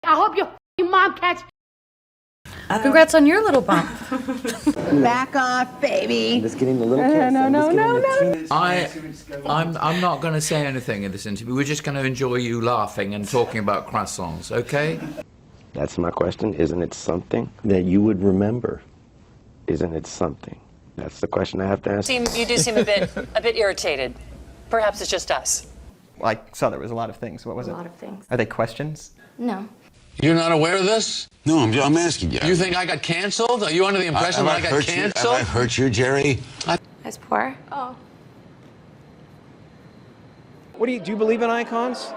I hope your mom catch. Congrats on your little bump. Back off, baby. I'm just getting a little kiss. No. I'm not going to say anything in this interview. We're just going to enjoy you laughing and talking about croissants, okay? That's my question. Isn't it something that you would remember? Isn't it something? That's the question I have to answer. You do seem a bit irritated. Perhaps it's just us. Well, I saw there was a lot of things. What was it? A lot of things. Are they questions? No. You're not aware of this? No, I'm asking you. You think I got canceled? Are you under the impression that I got canceled? Have I hurt you, Jerry? I was poor. Oh. Do you believe in icons?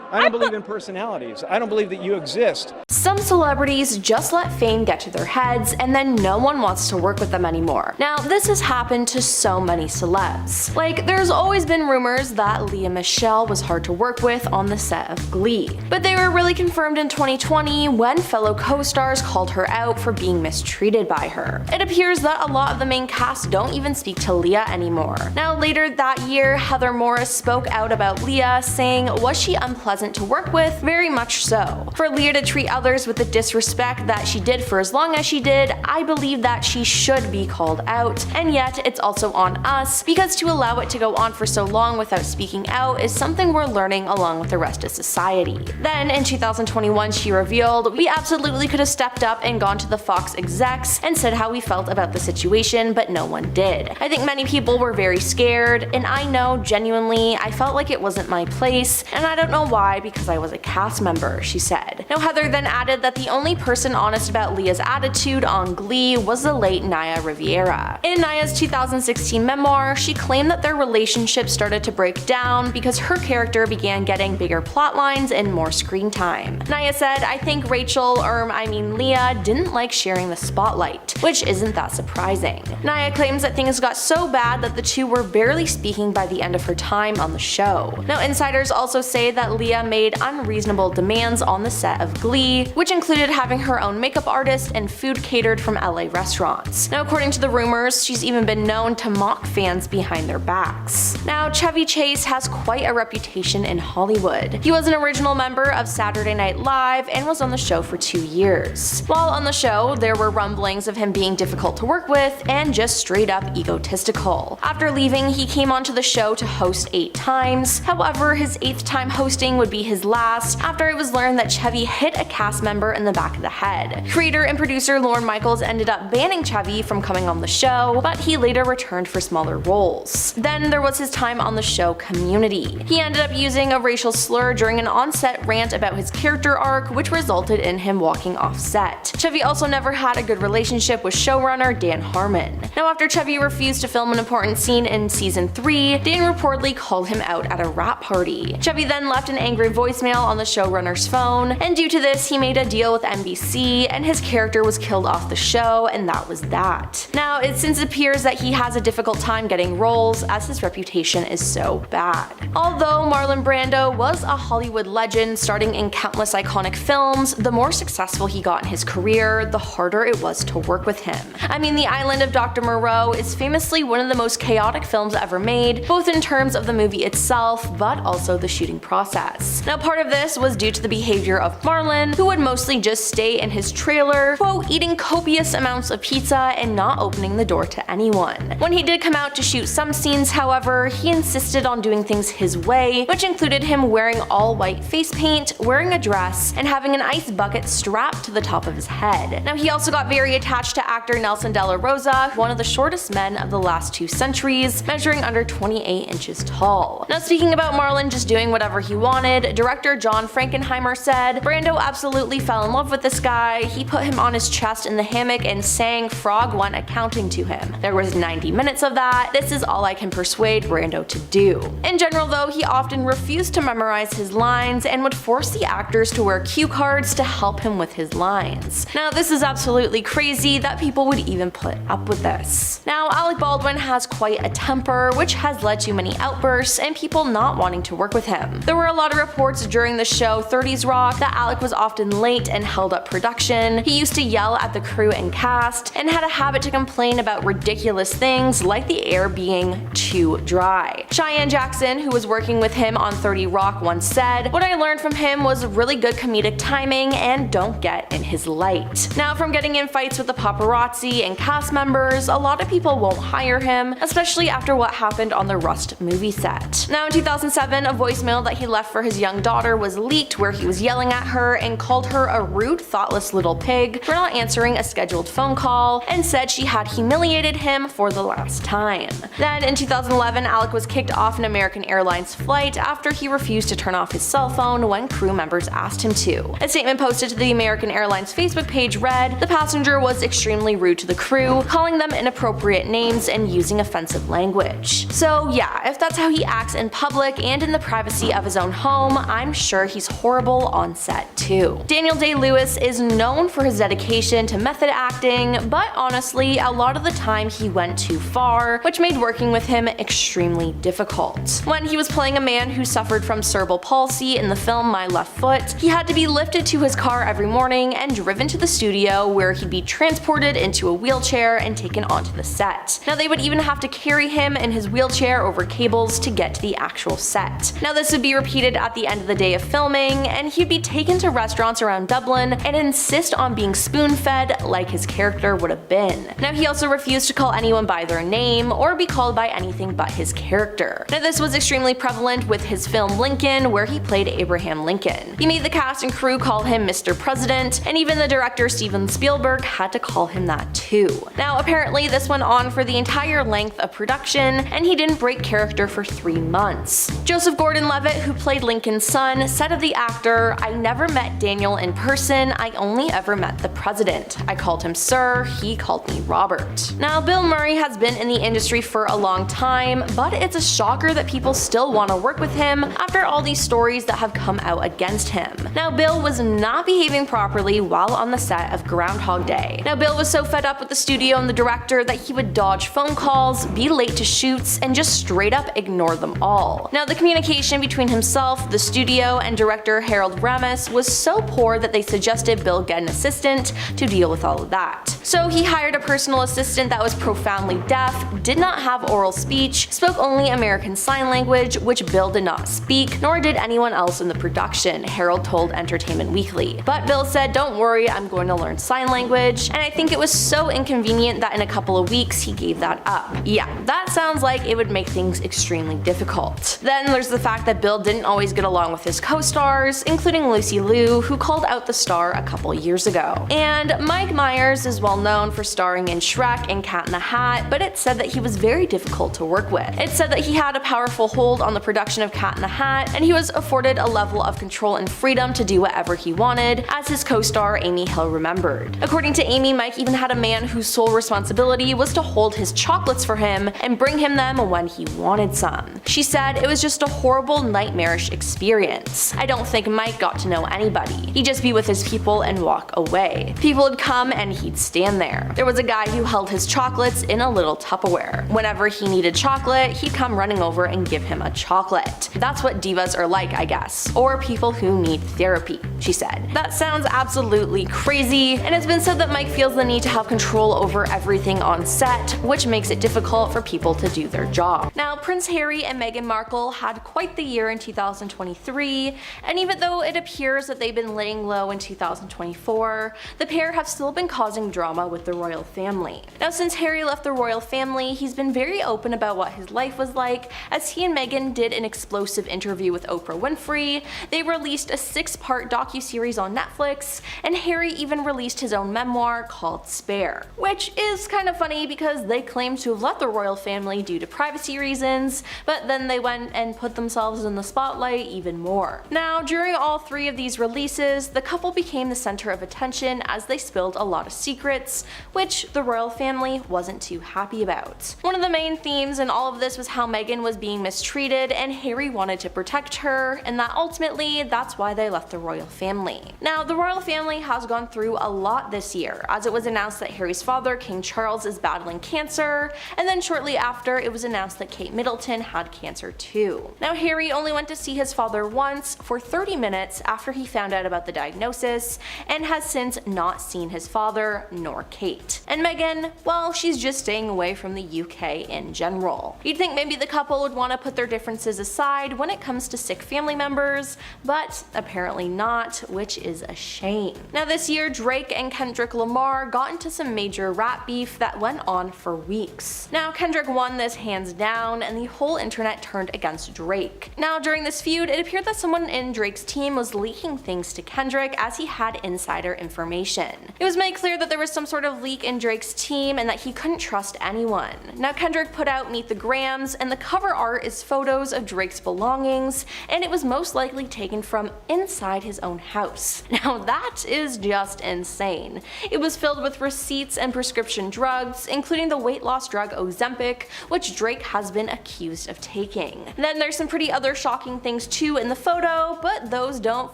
I don't believe in personalities. I don't believe that you exist. Some celebrities just let fame get to their heads and then no one wants to work with them anymore. Now, this has happened to so many celebs. Like, there's always been rumors that Lea Michele was hard to work with on the set of Glee. But they were really confirmed in 2020 when fellow co-stars called her out for being mistreated by her. It appears that a lot of the main cast don't even speak to Lea anymore. Now, later that year, Heather Morris spoke out about Lea, saying, was she unpleasant to work with? Very much so. For Lea to treat others with the disrespect that she did for as long as she did, I believe that she should be called out, and yet it's also on us, because to allow it to go on for so long without speaking out is something we're learning along with the rest of society. Then in 2021 she revealed, we absolutely could have stepped up and gone to the Fox execs and said how we felt about the situation, but no one did. I think many people were very scared, and I know genuinely I felt like it wasn't my place, and I don't know why, because I was a cast member, she said. Now Heather then added that the only person honest about Lea's attitude on Glee was the late Naya Riviera. In Naya's 2016 memoir, she claimed that their relationship started to break down because her character began getting bigger plot lines and more screen time. Naya said, I think Lea didn't like sharing the spotlight, which isn't that surprising. Naya claims that things got so bad that the two were barely speaking by the end of her time on the show. Now insiders also say that Lea made unreasonable demands on the set of Glee, which included having her own makeup artist and food catered from LA restaurants. Now according to the rumors, she's even been known to mock fans behind their backs. Now Chevy Chase has quite a reputation in Hollywood. He was an original member of Saturday Night Live and was on the show for 2 years. While on the show, there were rumblings of him being difficult to work with and just straight up egotistical. After leaving, he came onto the show to host 8 times. However, his 8th time hosting would be his last after it was learned that Chevy hit a cast member in the back of the head. Creator and producer Lorne Michaels ended up banning Chevy from coming on the show, but he later returned for smaller roles. Then there was his time on the show Community. He ended up using a racial slur during an on-set rant about his character arc, which resulted in him walking off set. Chevy also never had a good relationship with showrunner Dan Harmon. Now after Chevy refused to film an important scene in season 3, Dan reportedly called him out at a wrap party. Chevy then left an angry voicemail on the showrunner's phone, and due to this he made a deal with NBC and his character was killed off the show, and that was that. Now it since appears that he has a difficult time getting roles as his reputation is so bad. Although Marlon Brando was a Hollywood legend starting in countless iconic films, the more successful he got in his career, the harder it was to work with him. I mean, The Island of Dr. Moreau is famously one of the most chaotic films ever made, both in terms of the movie itself, but also the shooting process. Now part of this was due to the behavior of Marlon, who would mostly just stay in his trailer, quote, eating copious amounts of pizza and not opening the door to anyone. When he did come out to shoot some scenes, however, he insisted on doing things his way, which included him wearing all white face paint, wearing a dress, and having an ice bucket strapped to the top of his head. Now he also got very attached to actor Nelson De La Rosa, one of the shortest men of the last 2 centuries, measuring under 28 inches tall. Now speaking about Marlon just doing whatever he wanted, director John Frankenheimer said, Brando absolutely fell in love with this guy. He put him on his chest in the hammock and sang Frog 1 accounting to him. There was 90 minutes of that. This is all I can persuade Brando to do. In general though, he often refused to memorize his lines and would force the actors to wear cue cards to help him with his lines. Now this is absolutely crazy that people would even put up with this. Now Alec Baldwin has quite a temper, which has led to many outbursts and people not wanting to work with him. There were a lot of reports during the show 30s Rock that Alec was often late and held up production. He used to yell at the crew and cast, and had a habit to complain about ridiculous things like the air being too dry. Cheyenne Jackson, who was working with him on 30 Rock, once said, "What I learned from him was really good comedic timing and don't get in his light." Now, from getting in fights with the paparazzi and cast members, a lot of people won't hire him, especially after what happened on the Rust movie set. Now, in 2007, a voicemail that he left for his young daughter was leaked where he was yelling at her and called her a rude, thoughtless little pig for not answering a scheduled phone call, and said she had humiliated him for the last time. Then, in 2011, Alec was kicked off an American Airlines flight after he refused to turn off his cell phone when crew members asked him to. A statement posted to the American Airlines Facebook page read, "The passenger was extremely rude to the crew, calling them inappropriate names and using offensive language." So yeah, if that's how he acts in public and in the privacy of his own home, I'm sure he's horrible on set too. Daniel Day-Lewis is known for his dedication to method acting, but honestly, a lot of the time he went too far, which made working with him extremely difficult. When he was playing a man who suffered from cerebral palsy in the film My Left Foot, he had to be lifted to his car every morning and driven to the studio where he'd be transported into a wheelchair and taken onto the set. Now, they would even have to carry him in his wheelchair over cables to get to the actual set. Now, this would be repeated at the end of the day of filming, and he'd be taken to restaurants around Dublin and insist on being spoon-fed like his character would have been. Now, he also refused to call anyone by their name or be called by anything but his character. Now, this was extremely prevalent with his film Lincoln, where he played Abraham Lincoln. He made the cast and crew call him Mr. President, and even the director Steven Spielberg had to call him that too. Now, apparently this went on for the entire length of production, and he didn't break character for 3 months. Joseph Gordon-Levitt, who played Lincoln's son, said of the actor, "I never met Daniel in person, I only ever met the president. I called him sir, he called me Robert." Now, Bill Murray has been in the industry for a long time, but it's a shocker that people still want to work with him after all these stories that have come out against him. Now, Bill was not behaving properly while on the set of Groundhog Day. Now, Bill was so fed up with the studio and the director that he would dodge phone calls, be late to shoots, and just straight up ignore them all. Now, the communication between himself, the studio, and director Harold Ramis was so poor that they suggested Bill get an assistant to deal with all of that. So he hired a personal assistant that was profoundly deaf, did not have oral speech, spoke only American Sign Language, which Bill did not speak, nor did anyone else in the production, Harold told Entertainment Weekly. But Bill said, "Don't worry, I'm going to learn sign language," and I think it was so inconvenient that in a couple of weeks he gave that up. Yeah, that sounds like it would make things extremely difficult. Then there's the fact that Bill didn't always get along with his co-stars, including Lucy Liu, who called out the star a couple years ago. And Mike Myers is well known for starring in Shrek and Cat in the Hat, but it said that he was very difficult to work with. It said that he had a powerful hold on the production of Cat in the Hat, and he was afforded a level of control and freedom to do whatever he wanted, as his co-star Amy Hill remembered. According to Amy, Mike even had a man whose sole responsibility was to hold his chocolates for him and bring him them when he wanted some. She said, "It was just a horrible, nightmarish experience. I don't think Mike got to know anybody. He'd just be with his people and walk away. People would come and he'd stand there. There was a guy who held his chocolates in a little Tupperware. Whenever he needed chocolate, he'd come running over and give him a chocolate. That's what divas are like, I guess. Or people who need therapy," she said. That sounds absolutely crazy, and it's been said that Mike feels the need to have control over everything on set, which makes it difficult for people to do their job. Now, Prince Harry and Meghan Markle had quite the year in 2023, and even though it appears that they've been laying low in 2024, the pair have still been causing drama with the royal family. Now, since Harry left the royal family, he's been very open about what his life was like, as he and Meghan did an explosive interview with Oprah Winfrey. They released a 6-part docuseries on Netflix, and Harry even released his own memoir called Spare, which is kind of funny because they claim to have left the royal family due to privacy reasons, but then they went and put themselves in the spotlight even more. Now, during all 3 of these releases, the couple became the center of attention as they spilled a lot of secrets secrets, which the royal family wasn't too happy about. One of the main themes in all of this was how Meghan was being mistreated and Harry wanted to protect her, and that ultimately that's why they left the royal family. Now, the royal family has gone through a lot this year, as it was announced that Harry's father, King Charles, is battling cancer, and then shortly after it was announced that Kate Middleton had cancer too. Now, Harry only went to see his father once for 30 minutes after he found out about the diagnosis, and has since not seen his father nor Kate. And Meghan, well, she's just staying away from the UK in general. You'd think maybe the couple would want to put their differences aside when it comes to sick family members, but apparently not, which is a shame. Now, this year, Drake and Kendrick Lamar got into some major rap beef that went on for weeks. Now, Kendrick won this hands down, and the whole internet turned against Drake. Now, during this feud, it appeared that someone in Drake's team was leaking things to Kendrick as he had insider information. It was made clear that there was some sort of leak in Drake's team and that he couldn't trust anyone. Now, Kendrick put out Meet the Grams, and the cover art is photos of Drake's belongings, and it was most likely taken from inside his own house. Now, that is just insane. It was filled with receipts and prescription drugs, including the weight loss drug Ozempic, which Drake has been accused of taking. Then there's some pretty other shocking things too in the photo, but those don't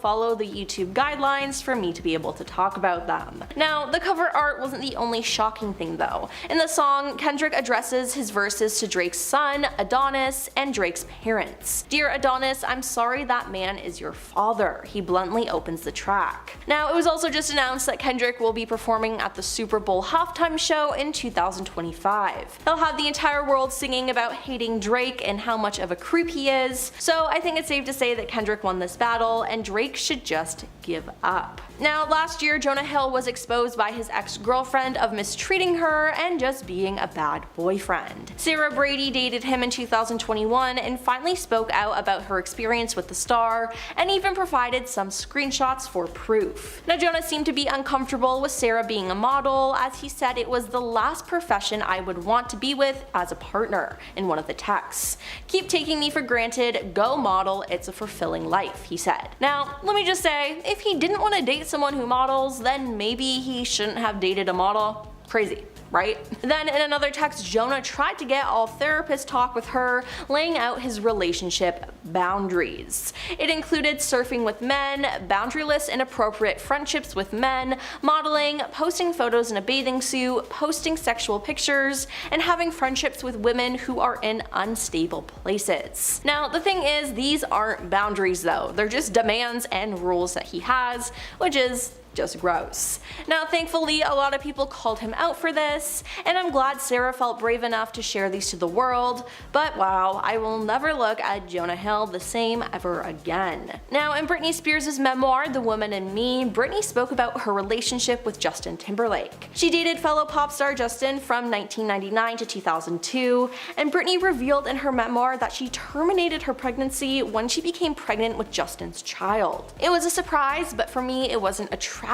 follow the YouTube guidelines for me to be able to talk about them. Now, the cover art wasn't the only shocking thing though. In the song, Kendrick addresses his verses to Drake's son, Adonis, and Drake's parents. "Dear Adonis, I'm sorry that man is your father," he bluntly opens the track. Now, it was also just announced that Kendrick will be performing at the Super Bowl halftime show in 2025. He'll have the entire world singing about hating Drake and how much of a creep he is, so I think it's safe to say that Kendrick won this battle and Drake should just give up. Now, last year, Jonah Hill was exposed by his ex-girlfriend of mistreating her and just being a bad boyfriend. Sarah Brady dated him in 2021 and finally spoke out about her experience with the star, and even provided some screenshots for proof. Now, Jonah seemed to be uncomfortable with Sarah being a model, as he said it was the last profession I would want to be with as a partner in one of the texts. "Keep taking me for granted, go model, it's a fulfilling life," he said. Now, let me just say, if he didn't want to date someone who models, then maybe he shouldn't have dated a model. Crazy, right? Then in another text, Jonah tried to get all therapist talk with her, laying out his relationship boundaries. It included surfing with men, boundaryless inappropriate friendships with men, modeling, posting photos in a bathing suit, posting sexual pictures, and having friendships with women who are in unstable places. Now, the thing is, these aren't boundaries though, they're just demands and rules that he has, which is just gross. Now, thankfully, a lot of people called him out for this, and I'm glad Sarah felt brave enough to share these to the world, but wow, I will never look at Jonah Hill the same ever again. Now, in Britney Spears' memoir, The Woman in Me, Britney spoke about her relationship with Justin Timberlake. She dated fellow pop star Justin from 1999 to 2002, and Britney revealed in her memoir that she terminated her pregnancy when she became pregnant with Justin's child. It was a surprise, but for me, it wasn't a tragedy.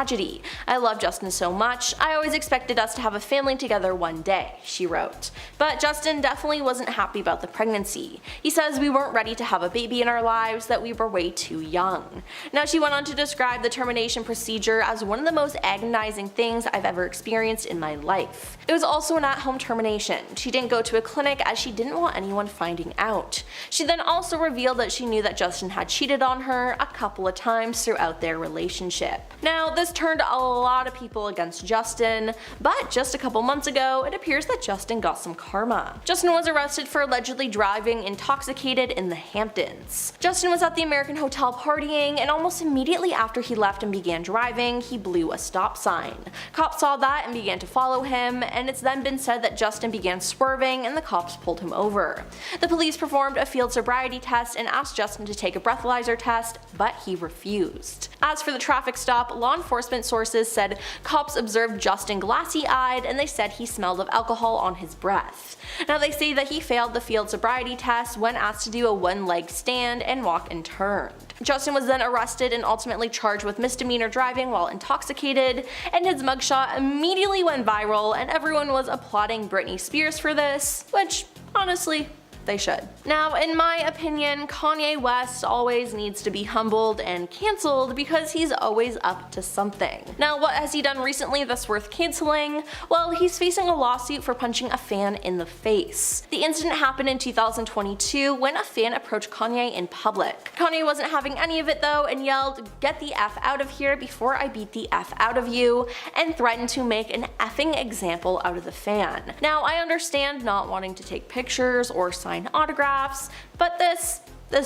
I love Justin so much. I always expected us to have a family together one day, she wrote. But Justin definitely wasn't happy about the pregnancy. He says we weren't ready to have a baby in our lives, that we were way too young. Now, she went on to describe the termination procedure as one of the most agonizing things I've ever experienced in my life. It was also an at-home termination. She didn't go to a clinic as she didn't want anyone finding out. She then also revealed that she knew that Justin had cheated on her a couple of times throughout their relationship. Now, this turned a lot of people against Justin, but just a couple months ago, it appears that Justin got some karma. Justin was arrested for allegedly driving intoxicated in the Hamptons. Justin was at the American Hotel partying, and almost immediately after he left and began driving, he blew a stop sign. Cops saw that and began to follow him, and it's then been said that Justin began swerving and the cops pulled him over. The police performed a field sobriety test and asked Justin to take a breathalyzer test, but he refused. As for the traffic stop, law enforcement sources said cops observed Justin glassy-eyed, and they said he smelled of alcohol on his breath. Now, they say that he failed the field sobriety test when asked to do a one-leg stand and walk and turned. Justin was then arrested and ultimately charged with misdemeanor driving while intoxicated, and his mugshot immediately went viral, and everyone was applauding Britney Spears for this, which, honestly, they should. Now, in my opinion, Kanye West always needs to be humbled and cancelled because he's always up to something. Now, what has he done recently that's worth cancelling? Well, he's facing a lawsuit for punching a fan in the face. The incident happened in 2022 when a fan approached Kanye in public. Kanye wasn't having any of it though and yelled, "Get the F out of here before I beat the F out of you," and threatened to make an effing example out of the fan. Now, I understand not wanting to take pictures or sign autographs, but this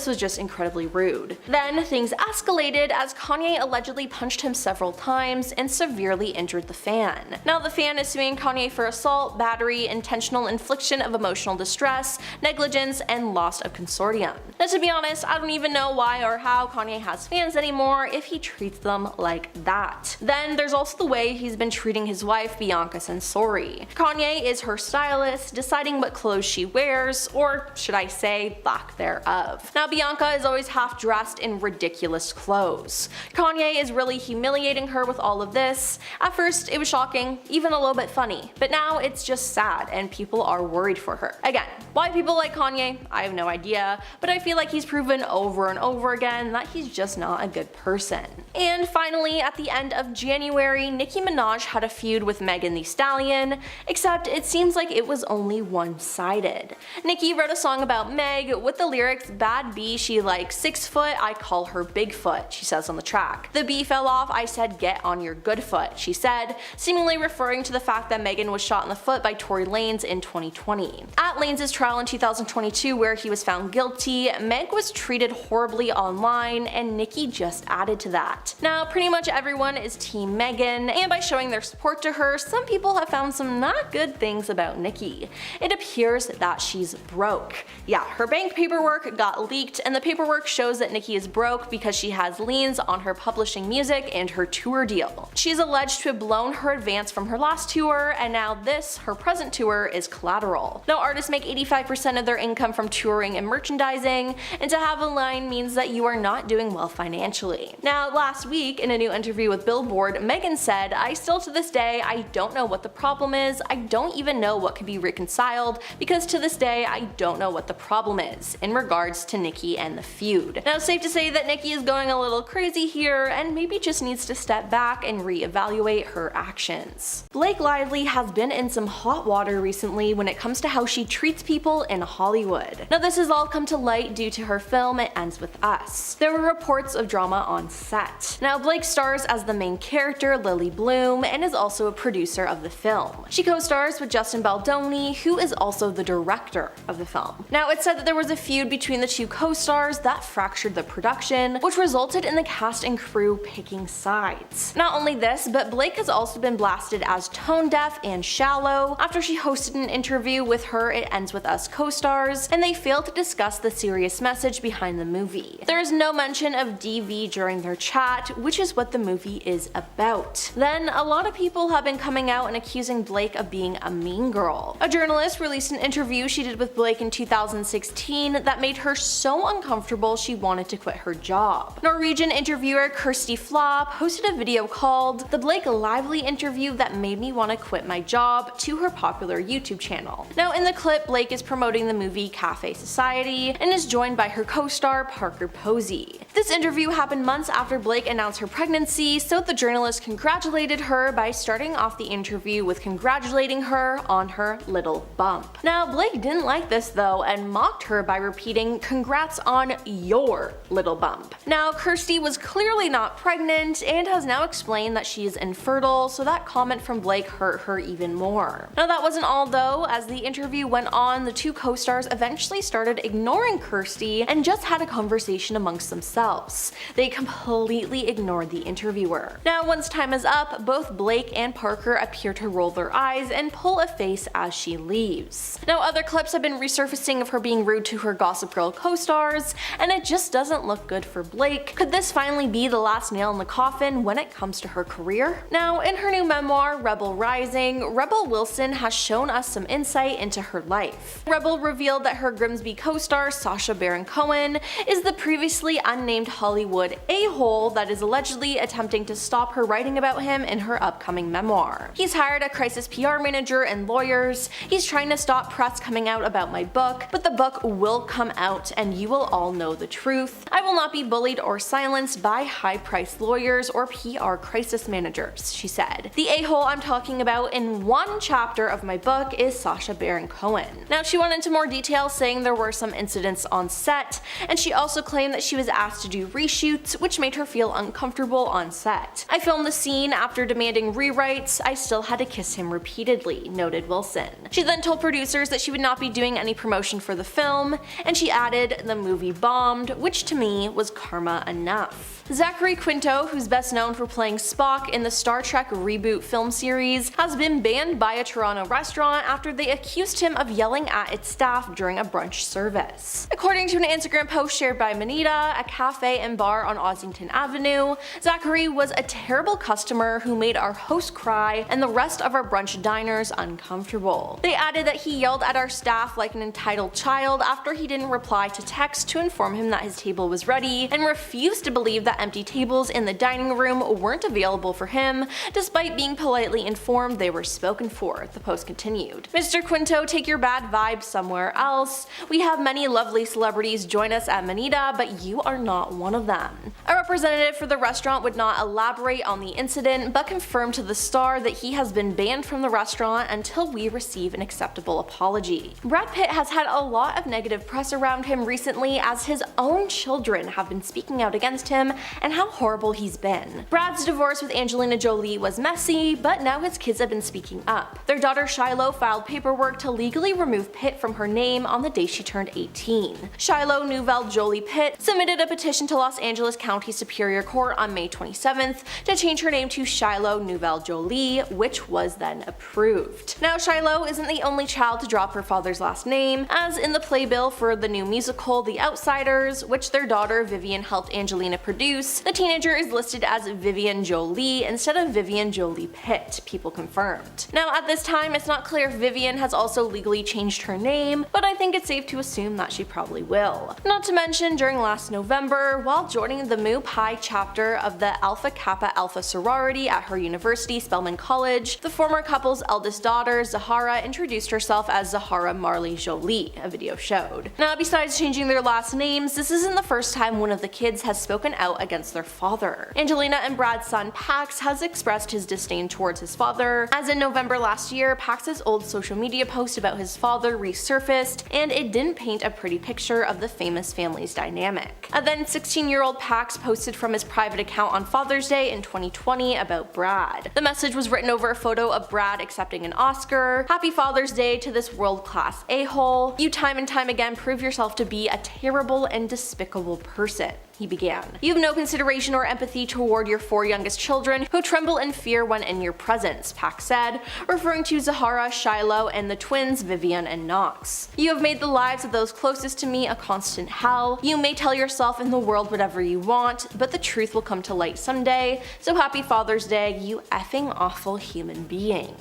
was just incredibly rude. Then things escalated as Kanye allegedly punched him several times and severely injured the fan. Now the fan is suing Kanye for assault, battery, intentional infliction of emotional distress, negligence, and loss of consortium. Now to be honest, I don't even know why or how Kanye has fans anymore if he treats them like that. Then there's also the way he's been treating his wife Bianca Censori. Kanye is her stylist, deciding what clothes she wears, or should I say lack thereof. Now Bianca is always half dressed in ridiculous clothes. Kanye is really humiliating her with all of this. At first it was shocking, even a little bit funny, but now it's just sad and people are worried for her. Again, why people like Kanye, I have no idea, but I feel like he's proven over and over again that he's just not a good person. And finally, at the end of January, Nicki Minaj had a feud with Meghan Thee Stallion, except it seems like it was only one-sided. Nicki wrote a song about Meg with the lyrics, "Bad B, she like 6 foot, I call her Bigfoot," she says on the track. "The B fell off, I said get on your good foot," she said, seemingly referring to the fact that Meghan was shot in the foot by Tory Lanez in 2020. At Lanez's trial in 2022 where he was found guilty, Meg was treated horribly online, and Nicki just added to that. Now pretty much everyone is team Meghan, and by showing their support to her, some people have found some not good things about Nicki. It appears that she's broke. Yeah, her bank paperwork got leaked, and the paperwork shows that Nicki is broke because she has liens on her publishing music and her tour deal. She's alleged to have blown her advance from her last tour, and now this, her present tour, is collateral. Now artists make 85% of their income from touring and merchandising, and to have a line means that you are not doing well financially. Now last week, in a new interview with Billboard, Meghan said, "I still to this day, I don't know what the problem is, I don't even know what could be reconciled, because to this day I don't know what the problem is," in regards to Nicki and the feud. Now it's safe to say that Nicki is going a little crazy here and maybe just needs to step back and reevaluate her actions. Blake Lively has been in some hot water recently when it comes to how she treats people in Hollywood. Now this has all come to light due to her film It Ends With Us. There were reports of drama on set. Now Blake stars as the main character Lily Bloom and is also a producer of the film. She co-stars with Justin Baldoni, who is also the director of the film. Now it's said that there was a feud between the two co-stars that fractured the production, which resulted in the cast and crew picking sides. Not only this, but Blake has also been blasted as tone deaf and shallow after she hosted an interview with her It Ends With Us co-stars, and they failed to discuss the serious message behind the movie. There is no mention of DV during their chat, which is what the movie is about. Then, a lot of people have been coming out and accusing Blake of being a mean girl. A journalist released an interview she did with Blake in 2016 that made her so uncomfortable she wanted to quit her job. Norwegian interviewer Kirsty Flop posted a video called "The Blake Lively Interview That Made Me Want to Quit My Job" to her popular YouTube channel. Now in the clip, Blake is promoting the movie Cafe Society and is joined by her co-star Parker Posey. This interview happened months after Blake announced her pregnancy, so the journalist congratulated her by starting off the interview with congratulating her on her little bump. Now Blake didn't like this though and mocked her by repeating, "Congrats on your little bump." Now Kirsty was clearly not pregnant and has now explained that she is infertile, so that comment from Blake hurt her even more. Now that wasn't all though. As the interview went on, the two co-stars eventually started ignoring Kirsty and just had a conversation amongst themselves. They completely ignored the interviewer. Now once time is up, both Blake and Parker appear to roll their eyes and pull a face as she leaves. Now other clips have been resurfacing of her being rude to her Gossip Girl co-stars, and it just doesn't look good for Blake. Could this finally be the last nail in the coffin when it comes to her career? Now in her new memoir, Rebel Rising, Rebel Wilson has shown us some insight into her life. Rebel revealed that her Grimsby co-star Sacha Baron Cohen is the previously unnamed unnamed Hollywood a-hole that is allegedly attempting to stop her writing about him in her upcoming memoir. He's hired a crisis PR manager and lawyers. He's trying to stop press coming out about my book, but the book will come out and you will all know the truth. I will not be bullied or silenced by high-priced lawyers or PR crisis managers, she said. The a-hole I'm talking about in one chapter of my book is Sacha Baron Cohen. Now, she went into more detail saying there were some incidents on set, and she also claimed that she was asked to do reshoots, which made her feel uncomfortable on set. I filmed the scene after demanding rewrites. I still had to kiss him repeatedly, noted Wilson. She then told producers that she would not be doing any promotion for the film, and she added, the movie bombed, which to me was karma enough. Zachary Quinto, who's best known for playing Spock in the Star Trek reboot film series, has been banned by a Toronto restaurant after they accused him of yelling at its staff during a brunch service. According to an Instagram post shared by Manita, a cafe and bar on Ossington Avenue, Zachary was a terrible customer who made our host cry and the rest of our brunch diners uncomfortable. They added that he yelled at our staff like an entitled child after he didn't reply to text to inform him that his table was ready, and refused to believe that empty tables in the dining room weren't available for him, despite being politely informed they were spoken for, the post continued. Mr. Quinto, take your bad vibes somewhere else. We have many lovely celebrities join us at Manita, but you are not one of them. A representative for the restaurant would not elaborate on the incident, but confirmed to the Star that he has been banned from the restaurant until we receive an acceptable apology. Brad Pitt has had a lot of negative press around him recently, as his own children have been speaking out against him and how horrible he's been. Brad's divorce with Angelina Jolie was messy, but now his kids have been speaking up. Their daughter Shiloh filed paperwork to legally remove Pitt from her name on the day she turned 18. Shiloh Nouvelle Jolie Pitt submitted a petition to Los Angeles County Superior Court on May 27th to change her name to Shiloh Nouvelle Jolie, which was then approved. Now, Shiloh isn't the only child to drop her father's last name, as in the playbill for the new musical The Outsiders, which their daughter Vivian helped Angelina produce, the teenager is listed as Vivian Jolie instead of Vivian Jolie Pitt, people confirmed. Now, at this time, it's not clear if Vivian has also legally changed her name, but I think it's safe to assume that she probably will. Not to mention, during last November, while joining the Mu Pi chapter of the Alpha Kappa Alpha sorority at her university, Spelman College, the former couple's eldest daughter, Zahara, introduced herself as Zahara Marley Jolie, a video showed. Now, besides changing their last names, this isn't the first time one of the kids has spoken out against their father. Angelina and Brad's son Pax has expressed his disdain towards his father, as in November last year, Pax's old social media post about his father resurfaced, and it didn't paint a pretty picture of the famous family's dynamic. A then 16-year-old Pax posted from his private account on Father's Day in 2020 about Brad. The message was written over a photo of Brad accepting an Oscar. Happy Father's Day to this world-class a-hole. You time and time again prove yourself to be a terrible and despicable person, he began. You have no consideration or empathy toward your 4 youngest children who tremble in fear when in your presence, Pax said, referring to Zahara, Shiloh, and the twins Vivian and Knox. You have made the lives of those closest to me a constant hell. You may tell yourself in the world whatever you want, but the truth will come to light someday, so happy Father's Day, you effing awful human being.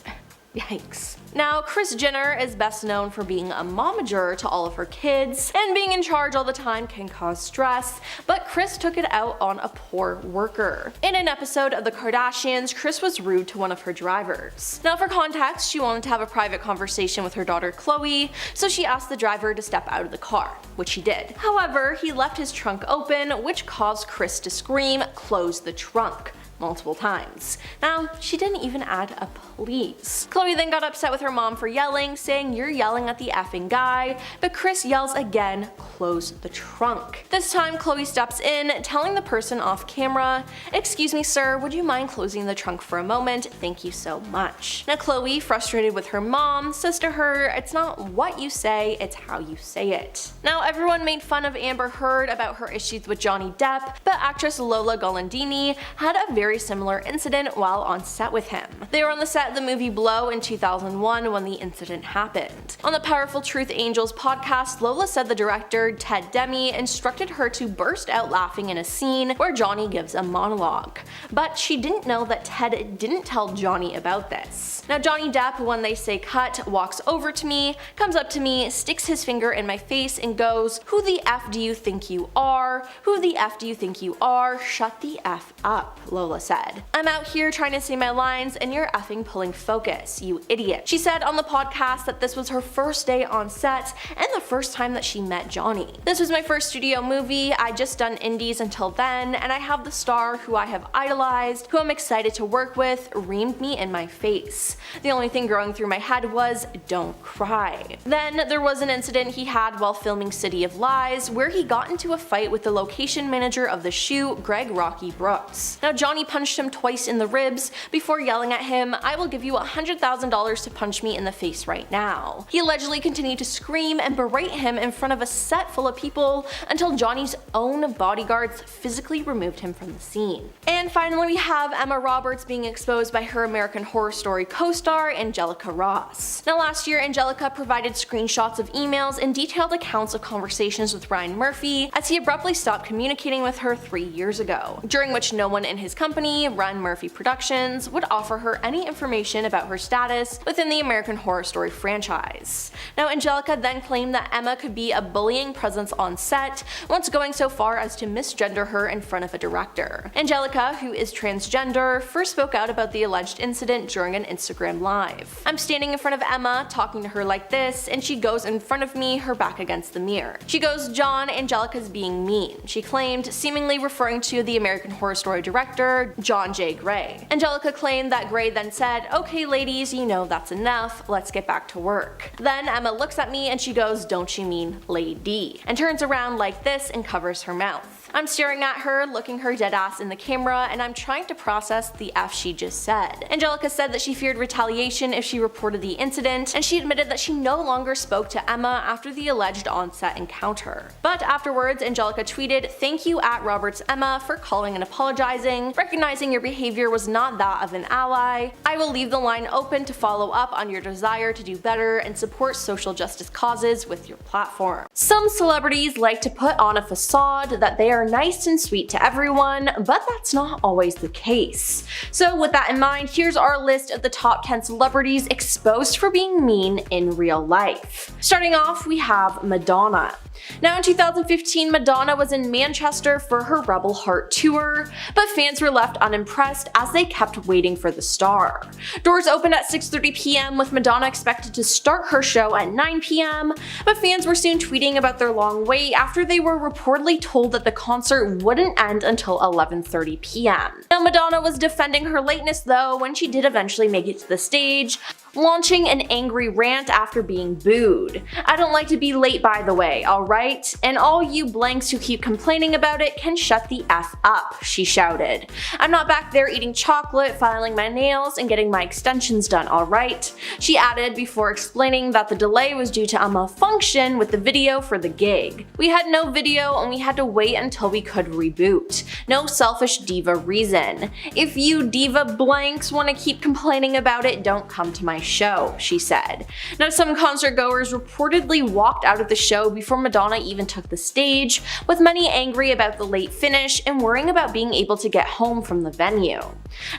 Yikes. Now, Kris Jenner is best known for being a momager to all of her kids, and being in charge all the time can cause stress, but Kris took it out on a poor worker. In an episode of The Kardashians, Kris was rude to one of her drivers. Now, for context, she wanted to have a private conversation with her daughter Chloe, so she asked the driver to step out of the car, which he did. However, he left his trunk open, which caused Kris to scream, "Close the trunk," multiple times. Now, she didn't even add a please. Chloe then got upset with her mom for yelling, saying, "You're yelling at the effing guy," but Kris yells again, "Close the trunk." This time, Chloe steps in, telling the person off camera, "Excuse me, sir, would you mind closing the trunk for a moment? Thank you so much." Now, Chloe, frustrated with her mom, says to her, "It's not what you say, it's how you say it." Now, everyone made fun of Amber Heard about her issues with Johnny Depp, but actress Lola Golandini had a very very similar incident while on set with him. They were on the set of the movie Blow in 2001 when the incident happened. On the Powerful Truth Angels podcast, Lola said the director, Ted Demme, instructed her to burst out laughing in a scene where Johnny gives a monologue. But she didn't know that Ted didn't tell Johnny about this. Now Johnny Depp, when they say cut, walks over to me, comes up to me, sticks his finger in my face and goes, "Who the F do you think you are? Who the F do you think you are? Shut the F up," Lola said. "I'm out here trying to say my lines and you're effing pulling focus, you idiot." She said on the podcast that this was her first day on set and the first time that she met Johnny. "This was my first studio movie. I'd just done indies until then, and I have the star who I have idolized, who I'm excited to work with, reamed me in my face. The only thing going through my head was, don't cry." Then there was an incident he had while filming City of Lies where he got into a fight with the location manager of the shoot, Greg Rocky Brooks. Now Johnny punched him twice in the ribs before yelling at him, "I will give you $100,000 to punch me in the face right now." He allegedly continued to scream and berate him in front of a set full of people until Johnny's own bodyguards physically removed him from the scene. And finally we have Emma Roberts being exposed by her American Horror Story co-star Angelica Ross. Now last year Angelica provided screenshots of emails and detailed accounts of conversations with Ryan Murphy as he abruptly stopped communicating with her 3 years ago, during which no one in his company, Ryan Murphy Productions, would offer her any information about her status within the American Horror Story franchise. Now Angelica then claimed that Emma could be a bullying presence on set, once going so far as to misgender her in front of a director. Angelica, who is transgender, first spoke out about the alleged incident during an Instagram live. "I'm standing in front of Emma, talking to her like this, and she goes in front of me, her back against the mirror. She goes, 'John, Angelica's being mean,' she claimed, seemingly referring to the American Horror Story director, John J. Gray. Angelica claimed that Gray then said, 'Okay ladies, you know that's enough, let's get back to work.' Then Emma looks at me and she goes, 'Don't you mean lady?' and turns around like this and covers her mouth. I'm staring at her, looking her dead ass in the camera, and I'm trying to process the F she just said." Angelica said that she feared retaliation if she reported the incident, and she admitted that she no longer spoke to Emma after the alleged on-set encounter. But afterwards, Angelica tweeted, "Thank you at Roberts Emma for calling and apologizing, recognizing your behavior was not that of an ally. I will leave the line open to follow up on your desire to do better and support social justice causes with your platform." Some celebrities like to put on a facade that they are nice and sweet to everyone, but that's not always the case. So with that in mind, here's our list of the top 10 celebrities exposed for being mean in real life. Starting off, we have Madonna. Now in 2015, Madonna was in Manchester for her Rebel Heart tour, but fans were left unimpressed as they kept waiting for the star. Doors opened at 6:30 p.m. with Madonna expected to start her show at 9 p.m, but fans were soon tweeting about their long wait after they were reportedly told that the concert wouldn't end until 11:30 p.m. Now Madonna was defending her lateness though when she did eventually make it to the stage, launching an angry rant after being booed. "I don't like to be late by the way, alright? And all you blanks who keep complaining about it can shut the F up," she shouted. "I'm not back there eating chocolate, filing my nails, and getting my extensions done, alright?" She added before explaining that the delay was due to a malfunction with the video for the gig. "We had no video and we had to wait until we could reboot. No selfish diva reason. If you diva blanks want to keep complaining about it, don't come to my show," she said. Now some concert goers reportedly walked out of the show before Madonna even took the stage, with many angry about the late finish and worrying about being able to get home from the venue.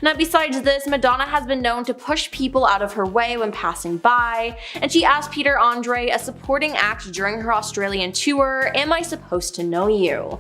Now besides this, Madonna has been known to push people out of her way when passing by, and she asked Peter Andre, a supporting act during her Australian tour, "Am I supposed to know you?"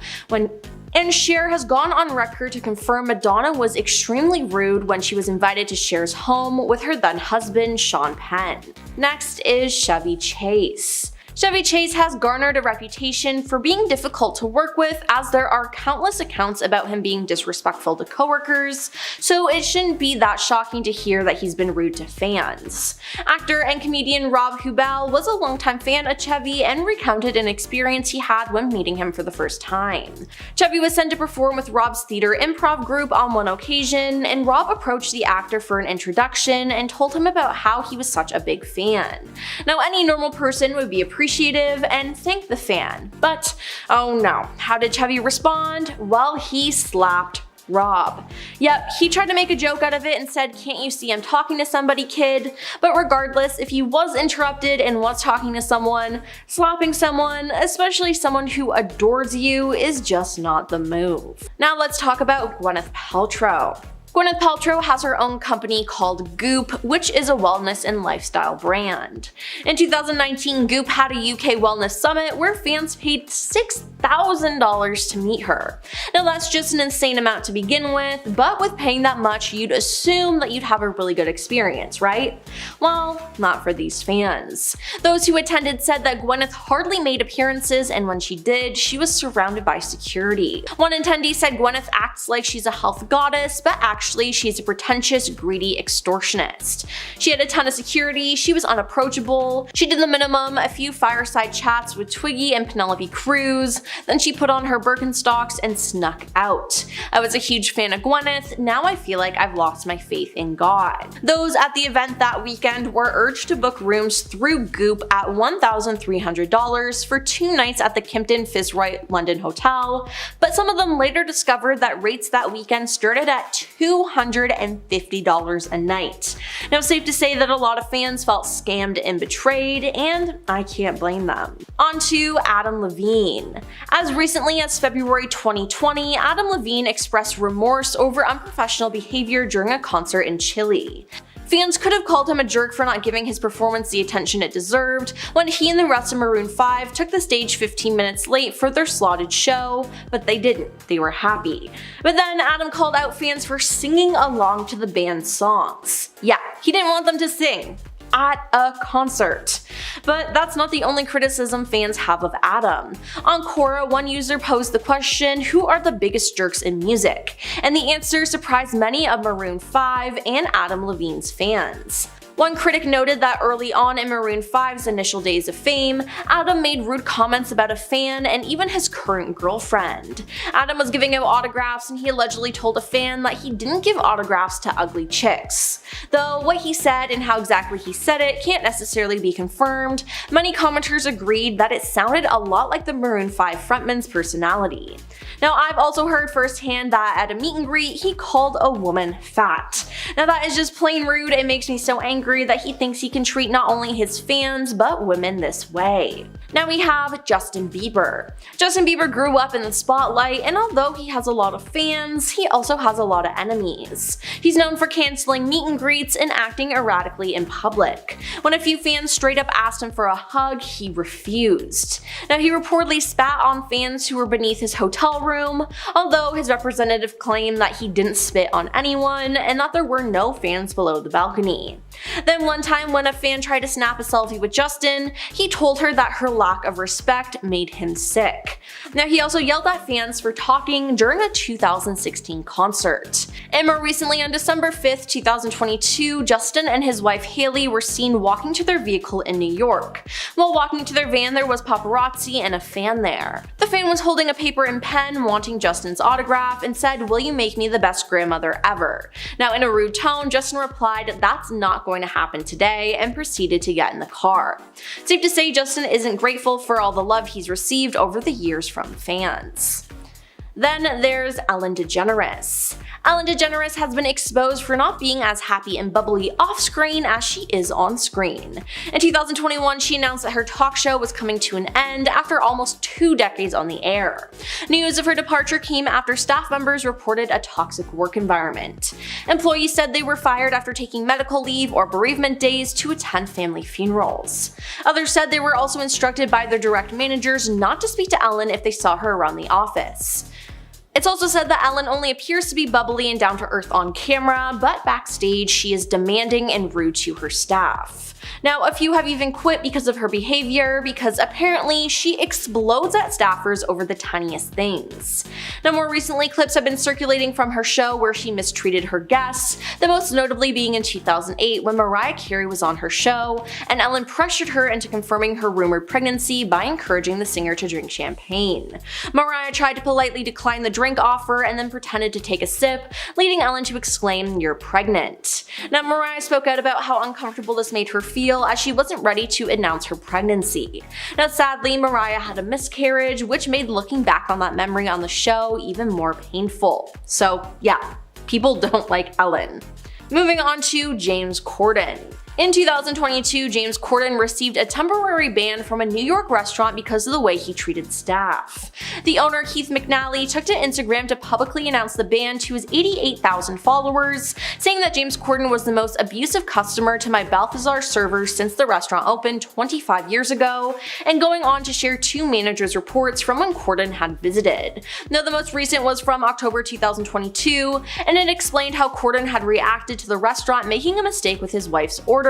And Cher has gone on record to confirm Madonna was extremely rude when she was invited to Cher's home with her then husband Sean Penn. Next is Chevy Chase. Chevy Chase has garnered a reputation for being difficult to work with, as there are countless accounts about him being disrespectful to coworkers, so it shouldn't be that shocking to hear that he's been rude to fans. Actor and comedian Rob Huebel was a longtime fan of Chevy and recounted an experience he had when meeting him for the first time. Chevy was sent to perform with Rob's theater improv group on one occasion, and Rob approached the actor for an introduction and told him about how he was such a big fan. Now any normal person would be appreciative and thank the fan, but oh no, how did Chevy respond? Well, he slapped Rob. Yep, he tried to make a joke out of it and said, "Can't you see I'm talking to somebody, kid?" But regardless, if he was interrupted and was talking to someone, slapping someone, especially someone who adores you, is just not the move. Now let's talk about Gwyneth Paltrow. Gwyneth Paltrow has her own company called Goop, which is a wellness and lifestyle brand. In 2019, Goop had a UK wellness summit where fans paid $6,000 to meet her. Now that's just an insane amount to begin with, but with paying that much, you'd assume that you'd have a really good experience, right? Well, not for these fans. Those who attended said that Gwyneth hardly made appearances, and when she did, she was surrounded by security. One attendee said Gwyneth acts like she's a health goddess, but actually she's a pretentious, greedy extortionist. She had a ton of security, she was unapproachable, she did the minimum, a few fireside chats with Twiggy and Penelope Cruz, then she put on her Birkenstocks and snuck out. I was a huge fan of Gwyneth, now I feel like I've lost my faith in God. Those at the event that weekend were urged to book rooms through Goop at $1,300 for 2 nights at the Kimpton Fitzroy London Hotel, but some of them later discovered that rates that weekend started at $250 a night. Now, safe to say that a lot of fans felt scammed and betrayed, and I can't blame them. On to Adam Levine. As recently as February 2020, Adam Levine expressed remorse over unprofessional behavior during a concert in Chile. Fans could have called him a jerk for not giving his performance the attention it deserved when he and the rest of Maroon 5 took the stage 15 minutes late for their slotted show, but they didn't. They were happy. But then Adam called out fans for singing along to the band's songs. Yeah, he didn't want them to sing at a concert. But that's not the only criticism fans have of Adam. On Quora, one user posed the question, who are the biggest jerks in music? And the answer surprised many of Maroon 5 and Adam Levine's fans. One critic noted that early on in Maroon 5's initial days of fame, Adam made rude comments about a fan and even his current girlfriend. Adam was giving out autographs and he allegedly told a fan that he didn't give autographs to ugly chicks. Though what he said and how exactly he said it can't necessarily be confirmed, many commenters agreed that it sounded a lot like the Maroon 5 frontman's personality. Now, I've also heard firsthand that at a meet and greet, he called a woman fat. Now that is just plain rude and makes me so angry that he thinks he can treat not only his fans, but women this way. Now we have Justin Bieber. Justin Bieber grew up in the spotlight, and although he has a lot of fans, he also has a lot of enemies. He's known for canceling meet and greets and acting erratically in public. When a few fans straight up asked him for a hug, he refused. Now he reportedly spat on fans who were beneath his hotel room, although his representative claimed that he didn't spit on anyone and that there were no fans below the balcony. Then one time when a fan tried to snap a selfie with Justin, he told her that her lack of respect made him sick. Now he also yelled at fans for talking during a 2016 concert. And more recently on December 5th, 2022, Justin and his wife Haley were seen walking to their vehicle in New York. While walking to their van, there was paparazzi and a fan there. The fan was holding a paper and pen wanting Justin's autograph and said, "Will you make me the best grandmother ever?" Now in a rude tone, Justin replied, "That's not going to happen today," and proceeded to get in the car. Safe to say Justin isn't grateful for all the love he's received over the years from fans. Then there's Ellen DeGeneres. Ellen DeGeneres has been exposed for not being as happy and bubbly off-screen as she is on-screen. In 2021, she announced that her talk show was coming to an end after almost 2 decades on the air. News of her departure came after staff members reported a toxic work environment. Employees said they were fired after taking medical leave or bereavement days to attend family funerals. Others said they were also instructed by their direct managers not to speak to Ellen if they saw her around the office. It's also said that Ellen only appears to be bubbly and down to earth on camera, but backstage she is demanding and rude to her staff. Now, a few have even quit because of her behavior, because apparently she explodes at staffers over the tiniest things. Now, more recently, clips have been circulating from her show where she mistreated her guests, the most notably being in 2008 when Mariah Carey was on her show, and Ellen pressured her into confirming her rumored pregnancy by encouraging the singer to drink champagne. Mariah tried to politely decline the drink, drink offer and then pretended to take a sip, leading Ellen to exclaim, "You're pregnant." Now, Mariah spoke out about how uncomfortable this made her feel as she wasn't ready to announce her pregnancy. Now, sadly, Mariah had a miscarriage, which made looking back on that memory on the show even more painful. So yeah, people don't like Ellen. Moving on to James Corden. In 2022, James Corden received a temporary ban from a New York restaurant because of the way he treated staff. The owner, Keith McNally, took to Instagram to publicly announce the ban to his 88,000 followers, saying that James Corden was the most abusive customer to my Balthazar servers since the restaurant opened 25 years ago, and going on to share two managers' reports from when Corden had visited. Now, the most recent was from October 2022, and it explained how Corden had reacted to the restaurant making a mistake with his wife's order,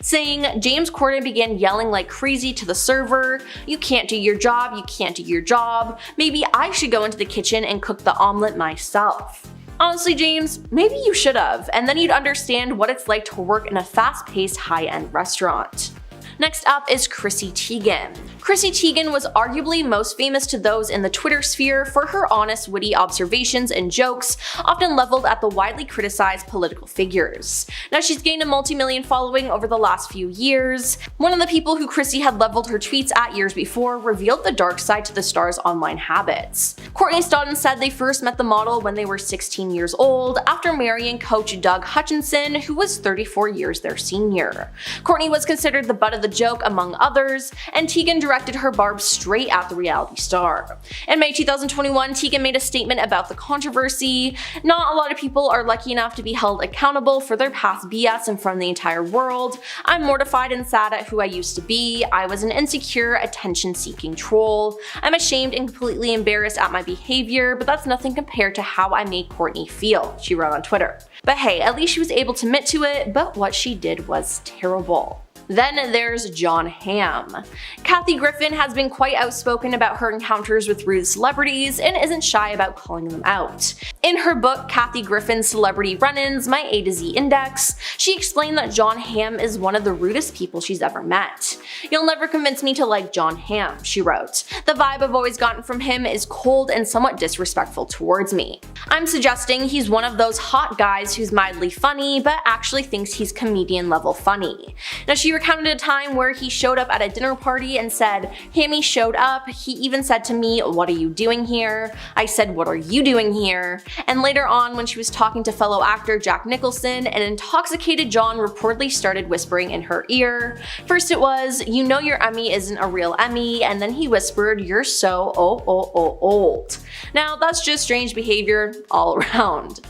saying James Corden began yelling like crazy to the server, "You can't do your job, you can't do your job, maybe I should go into the kitchen and cook the omelet myself." Honestly, James, maybe you should have, and then you'd understand what it's like to work in a fast-paced, high-end restaurant. Next up is Chrissy Teigen. Chrissy Teigen was arguably most famous to those in the Twitter sphere for her honest, witty observations and jokes, often leveled at the widely criticized political figures. Now, she's gained a multi-million following over the last few years. One of the people who Chrissy had leveled her tweets at years before revealed the dark side to the star's online habits. Courtney Stodden said they first met the model when they were 16 years old, after marrying coach Doug Hutchinson, who was 34 years their senior. Courtney was considered the butt of the joke among others, and Teigen directed her barbs straight at the reality star. In May 2021, Teigen made a statement about the controversy. "Not a lot of people are lucky enough to be held accountable for their past BS in front of the entire world. I'm mortified and sad at who I used to be. I was an insecure, attention-seeking troll. I'm ashamed and completely embarrassed at my behavior, but that's nothing compared to how I made Courtney feel," she wrote on Twitter. But hey, at least she was able to admit to it, but what she did was terrible. Then there's Jon Hamm. Kathy Griffin has been quite outspoken about her encounters with rude celebrities and isn't shy about calling them out. In her book, Kathy Griffin's Celebrity Run-Ins, My A to Z Index, she explained that Jon Hamm is one of the rudest people she's ever met. "You'll never convince me to like Jon Hamm," she wrote. "The vibe I've always gotten from him is cold and somewhat disrespectful towards me. I'm suggesting he's one of those hot guys who's mildly funny, but actually thinks he's comedian level funny." Now, she recounted a time where he showed up at a dinner party and said, "Hammy showed up, he even said to me, 'What are you doing here?' I said, 'What are you doing here?' And later on, when she was talking to fellow actor Jack Nicholson, an intoxicated John reportedly started whispering in her ear. First it was, 'You know your Emmy isn't a real Emmy,' and then he whispered, 'You're so old.' Now, that's just strange behavior all around."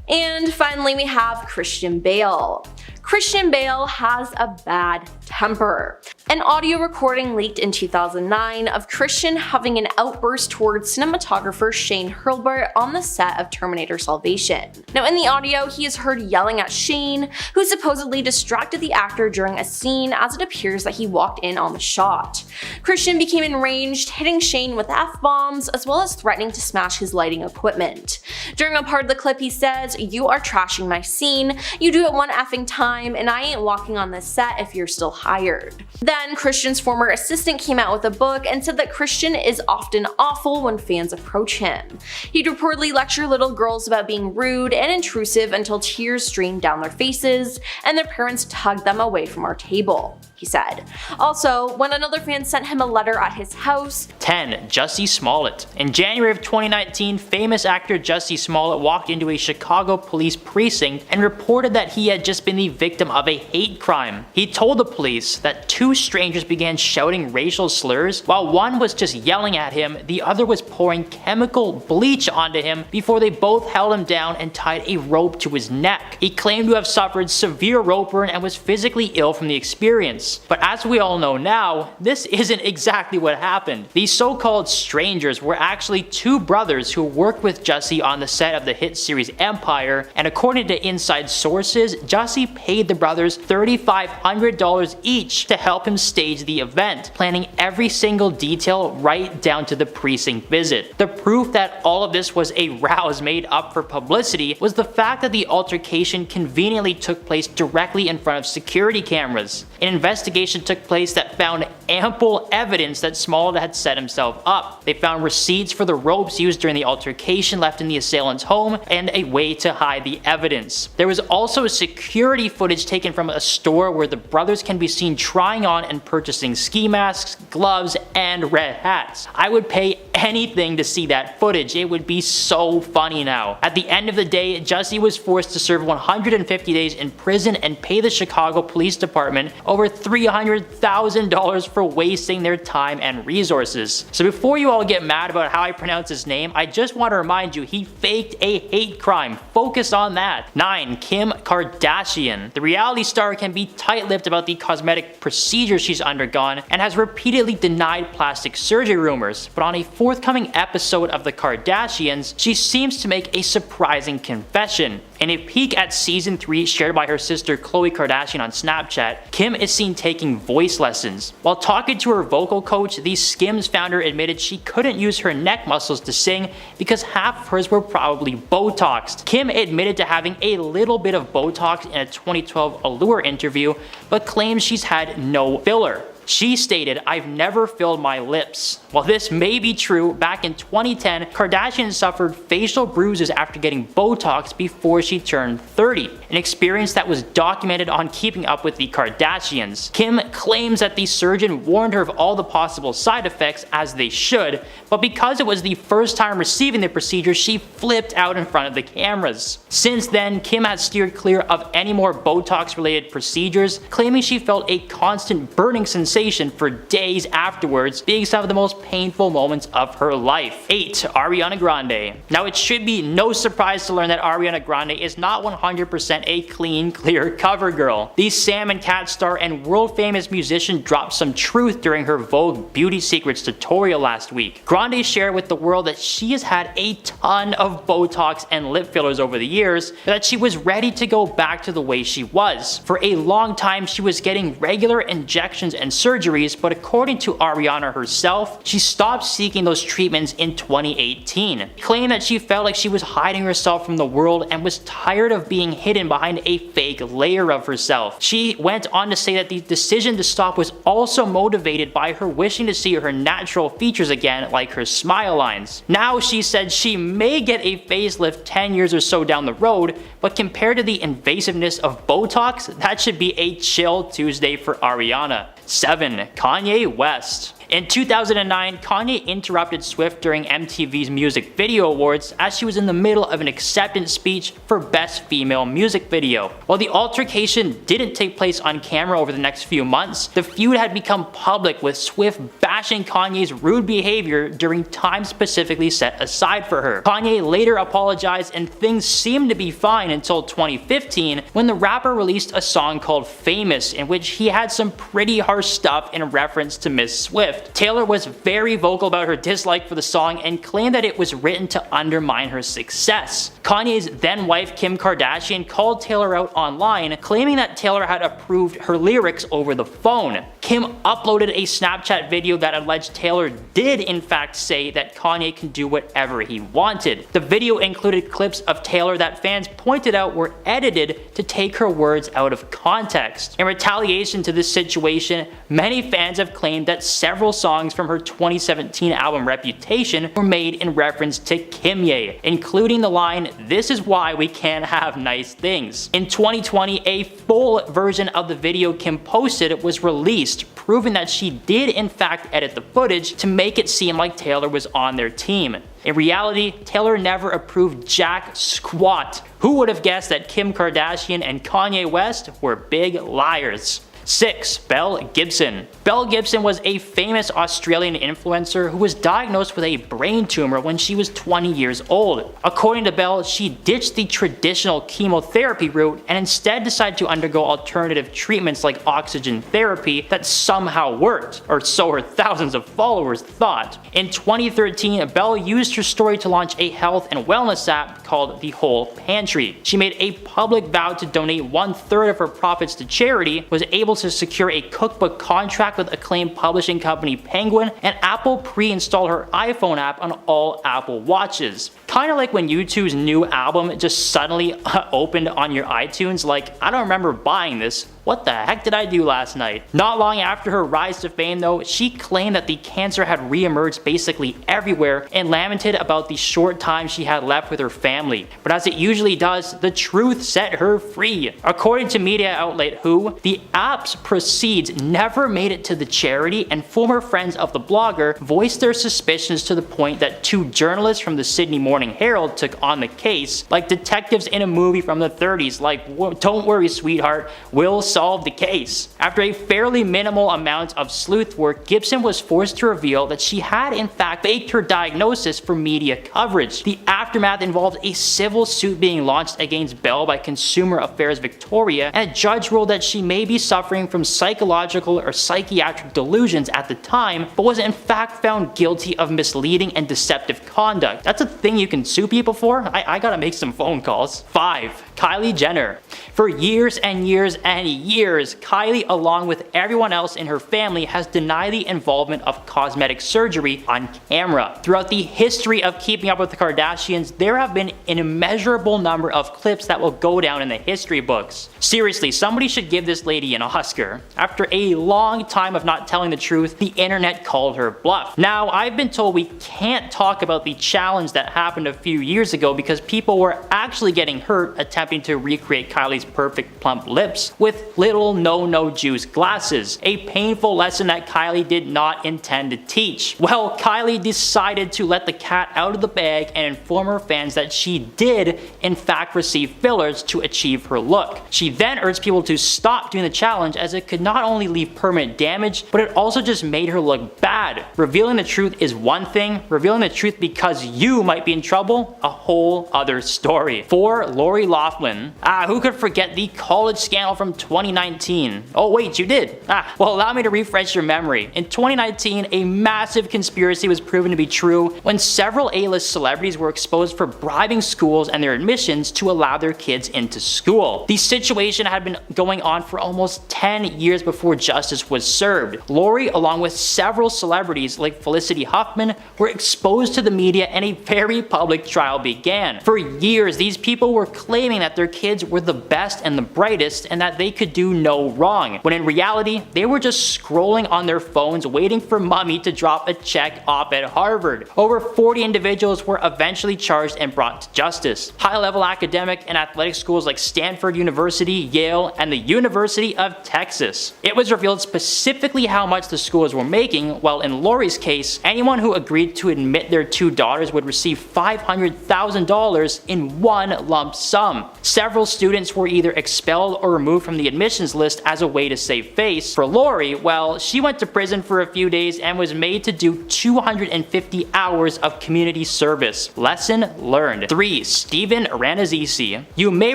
And finally, we have Christian Bale. Christian Bale has a bad temper. An audio recording leaked in 2009 of Christian having an outburst towards cinematographer Shane Hurlburt on the set of Terminator Salvation. Now, in the audio, he is heard yelling at Shane, who supposedly distracted the actor during a scene, as it appears that he walked in on the shot. Christian became enraged, hitting Shane with F-bombs, as well as threatening to smash his lighting equipment. During a part of the clip, he says, "You are trashing my scene, you do it one effing time, and I ain't walking on this set if you're still hired." Then Christian's former assistant came out with a book and said that Christian is often awful when fans approach him. He'd reportedly lecture little girls about being rude and intrusive until tears streamed down their faces and their parents tugged them away from our table, he said. Also, when another fan sent him a letter at his house. 10. Jussie Smollett. In January of 2019, famous actor Jussie Smollett walked into a Chicago police precinct and reported that he had just been the victim of a hate crime. He told the police that two strangers began shouting racial slurs. While one was just yelling at him, the other was pouring chemical bleach onto him before they both held him down and tied a rope to his neck. He claimed to have suffered severe rope burn and was physically ill from the experience. But as we all know now, this isn't exactly what happened. These so-called strangers were actually two brothers who worked with Jussie on the set of the hit series Empire, and according to inside sources, Jussie paid paid the brothers $3,500 each to help him stage the event, planning every single detail right down to the precinct visit. The proof that all of this was a rouse made up for publicity was the fact that the altercation conveniently took place directly in front of security cameras. An investigation took place that found ample evidence that Smollett had set himself up. They found receipts for the ropes used during the altercation left in the assailant's home and a way to hide the evidence. There was also security footage taken from a store where the brothers can be seen trying on and purchasing ski masks, gloves, and red hats. I would pay anything to see that footage. It would be so funny now. At the end of the day, Jussie was forced to serve 150 days in prison and pay the Chicago Police Department over $300,000 for wasting their time and resources. So before you all get mad about how I pronounce his name, I just want to remind you he faked a hate crime. Focus on that. 9. Kim Kardashian. The reality star can be tight-lipped about the cosmetic procedures she's undergone and has repeatedly denied plastic surgery rumors, but on a forthcoming episode of The Kardashians, she seems to make a surprising confession. In a peek at season 3 shared by her sister Khloe Kardashian on Snapchat, Kim is seen taking voice lessons. While talking to her vocal coach, the Skims founder admitted she couldn't use her neck muscles to sing because half of hers were probably Botoxed. Kim admitted to having a little bit of Botox in a 2012 Allure interview, but claims she's had no filler. She stated, "I've never filled my lips." While this may be true, back in 2010, Kardashian suffered facial bruises after getting Botox before she turned 30, an experience that was documented on Keeping Up with the Kardashians. Kim claims that the surgeon warned her of all the possible side effects, as they should, but because it was the first time receiving the procedure, she flipped out in front of the cameras. Since then, Kim has steered clear of any more Botox-related procedures, claiming she felt a constant burning sensation for days afterwards, being some of the most painful moments of her life. 8. Ariana Grande. Now, it should be no surprise to learn that Ariana Grande is not 100% a clean, clear cover girl. The Sam and Cat star and world-famous musician dropped some truth during her Vogue Beauty Secrets tutorial last week. Grande shared with the world that she has had a ton of Botox and lip fillers over the years, but that she was ready to go back to the way she was. For a long time, she was getting regular injections and surgeries, but according to Ariana herself, she stopped seeking those treatments in 2018. She claimed that she felt like she was hiding herself from the world and was tired of being hidden behind a fake layer of herself. She went on to say that the decision to stop was also motivated by her wishing to see her natural features again, like her smile lines. Now she said she may get a facelift 10 years or so down the road, but compared to the invasiveness of Botox, that should be a chill Tuesday for Ariana. 7. Kanye West. In 2009, Kanye interrupted Swift during MTV's Music Video Awards as she was in the middle of an acceptance speech for Best Female Music Video. While the altercation didn't take place on camera over the next few months, the feud had become public, with Swift bashing Kanye's rude behavior during time specifically set aside for her. Kanye later apologized and things seemed to be fine until 2015, when the rapper released a song called Famous, in which he had some pretty harsh stuff in reference to Miss Swift. Taylor was very vocal about her dislike for the song and claimed that it was written to undermine her success. Kanye's then wife Kim Kardashian called Taylor out online, claiming that Taylor had approved her lyrics over the phone. Kim uploaded a Snapchat video that alleged Taylor did in fact say that Kanye can do whatever he wanted. The video included clips of Taylor that fans pointed out were edited to take her words out of context. In retaliation to this situation, many fans have claimed that several songs from her 2017 album Reputation were made in reference to Kimye, including the line, "This is why we can't have nice things." In 2020, a full version of the video Kim posted was released, proving that she did in fact edit the footage to make it seem like Taylor was on their team. In reality, Taylor never approved jack squat. Who would have guessed that Kim Kardashian and Kanye West were big liars? 6. Belle Gibson. Belle Gibson was a famous Australian influencer who was diagnosed with a brain tumor when she was 20 years old. According to Belle, she ditched the traditional chemotherapy route and instead decided to undergo alternative treatments like oxygen therapy that somehow worked, or so her thousands of followers thought. In 2013, Belle used her story to launch a health and wellness app called The Whole Pantry. She made a public vow to donate 1/3 of her profits to charity, was able to secure a cookbook contract with acclaimed publishing company Penguin, and Apple pre-installed her iPhone app on all Apple Watches. Kinda like when U2's new album just suddenly opened on your iTunes, like, I don't remember buying this. What the heck did I do last night? Not long after her rise to fame though, she claimed that the cancer had re-emerged basically everywhere and lamented about the short time she had left with her family. But as it usually does, the truth set her free. According to media outlet Who, the app's proceeds never made it to the charity, and former friends of the blogger voiced their suspicions to the point that 2 journalists from the Sydney Morning Herald took on the case, like detectives in a movie from the 30s, like, don't worry sweetheart, we'll solve the case. After a fairly minimal amount of sleuth work, Gibson was forced to reveal that she had in fact faked her diagnosis for media coverage. The aftermath involved a civil suit being launched against Belle by Consumer Affairs Victoria, and a judge ruled that she may be suffering from psychological or psychiatric delusions at the time, but was in fact found guilty of misleading and deceptive conduct. That's a thing you can sue people for? I gotta make some phone calls. 5. Kylie Jenner. For years and years and years, Kylie, along with everyone else in her family, has denied the involvement of cosmetic surgery on camera. Throughout the history of Keeping Up with the Kardashians, there have been an immeasurable number of clips that will go down in the history books. Seriously, somebody should give this lady an Oscar. After a long time of not telling the truth, the internet called her bluff. Now, I've been told we can't talk about the challenge that happened a few years ago because people were actually getting hurt attempting to recreate Kylie's perfect plump lips with little no juice glasses, a painful lesson that Kylie did not intend to teach. Well, Kylie decided to let the cat out of the bag and inform her fans that she did in fact receive fillers to achieve her look. She then urged people to stop doing the challenge as it could not only leave permanent damage, but it also just made her look bad. Revealing the truth is one thing, revealing the truth because you might be in trouble, a whole other story. 4. Lori Loughlin. Who could forget the college scandal from 2019? Oh wait, you did? Well, allow me to refresh your memory. In 2019, a massive conspiracy was proven to be true when several A-list celebrities were exposed for bribing schools and their admissions to allow their kids into school. The situation had been going on for almost 10 years before justice was served. Lori, along with several celebrities like Felicity Huffman, were exposed to the media and a very public trial began. For years, these people were claiming that their kids were the best and the brightest and that they could do no wrong, when in reality, they were just scrolling on their phones waiting for mommy to drop a check off at Harvard. Over 40 individuals were eventually charged and brought to justice. High-level academic and athletic schools like Stanford University, Yale, and the University of Texas. It was revealed specifically how much the schools were making, while in Lori's case, anyone who agreed to admit their 2 daughters would receive $500,000 in one lump sum. Several students were either expelled or removed from the admissions list as a way to save face. For Lori, well, she went to prison for a few days and was made to do 250 hours of community service. Lesson learned. 3. Steven Rannazzisi. You may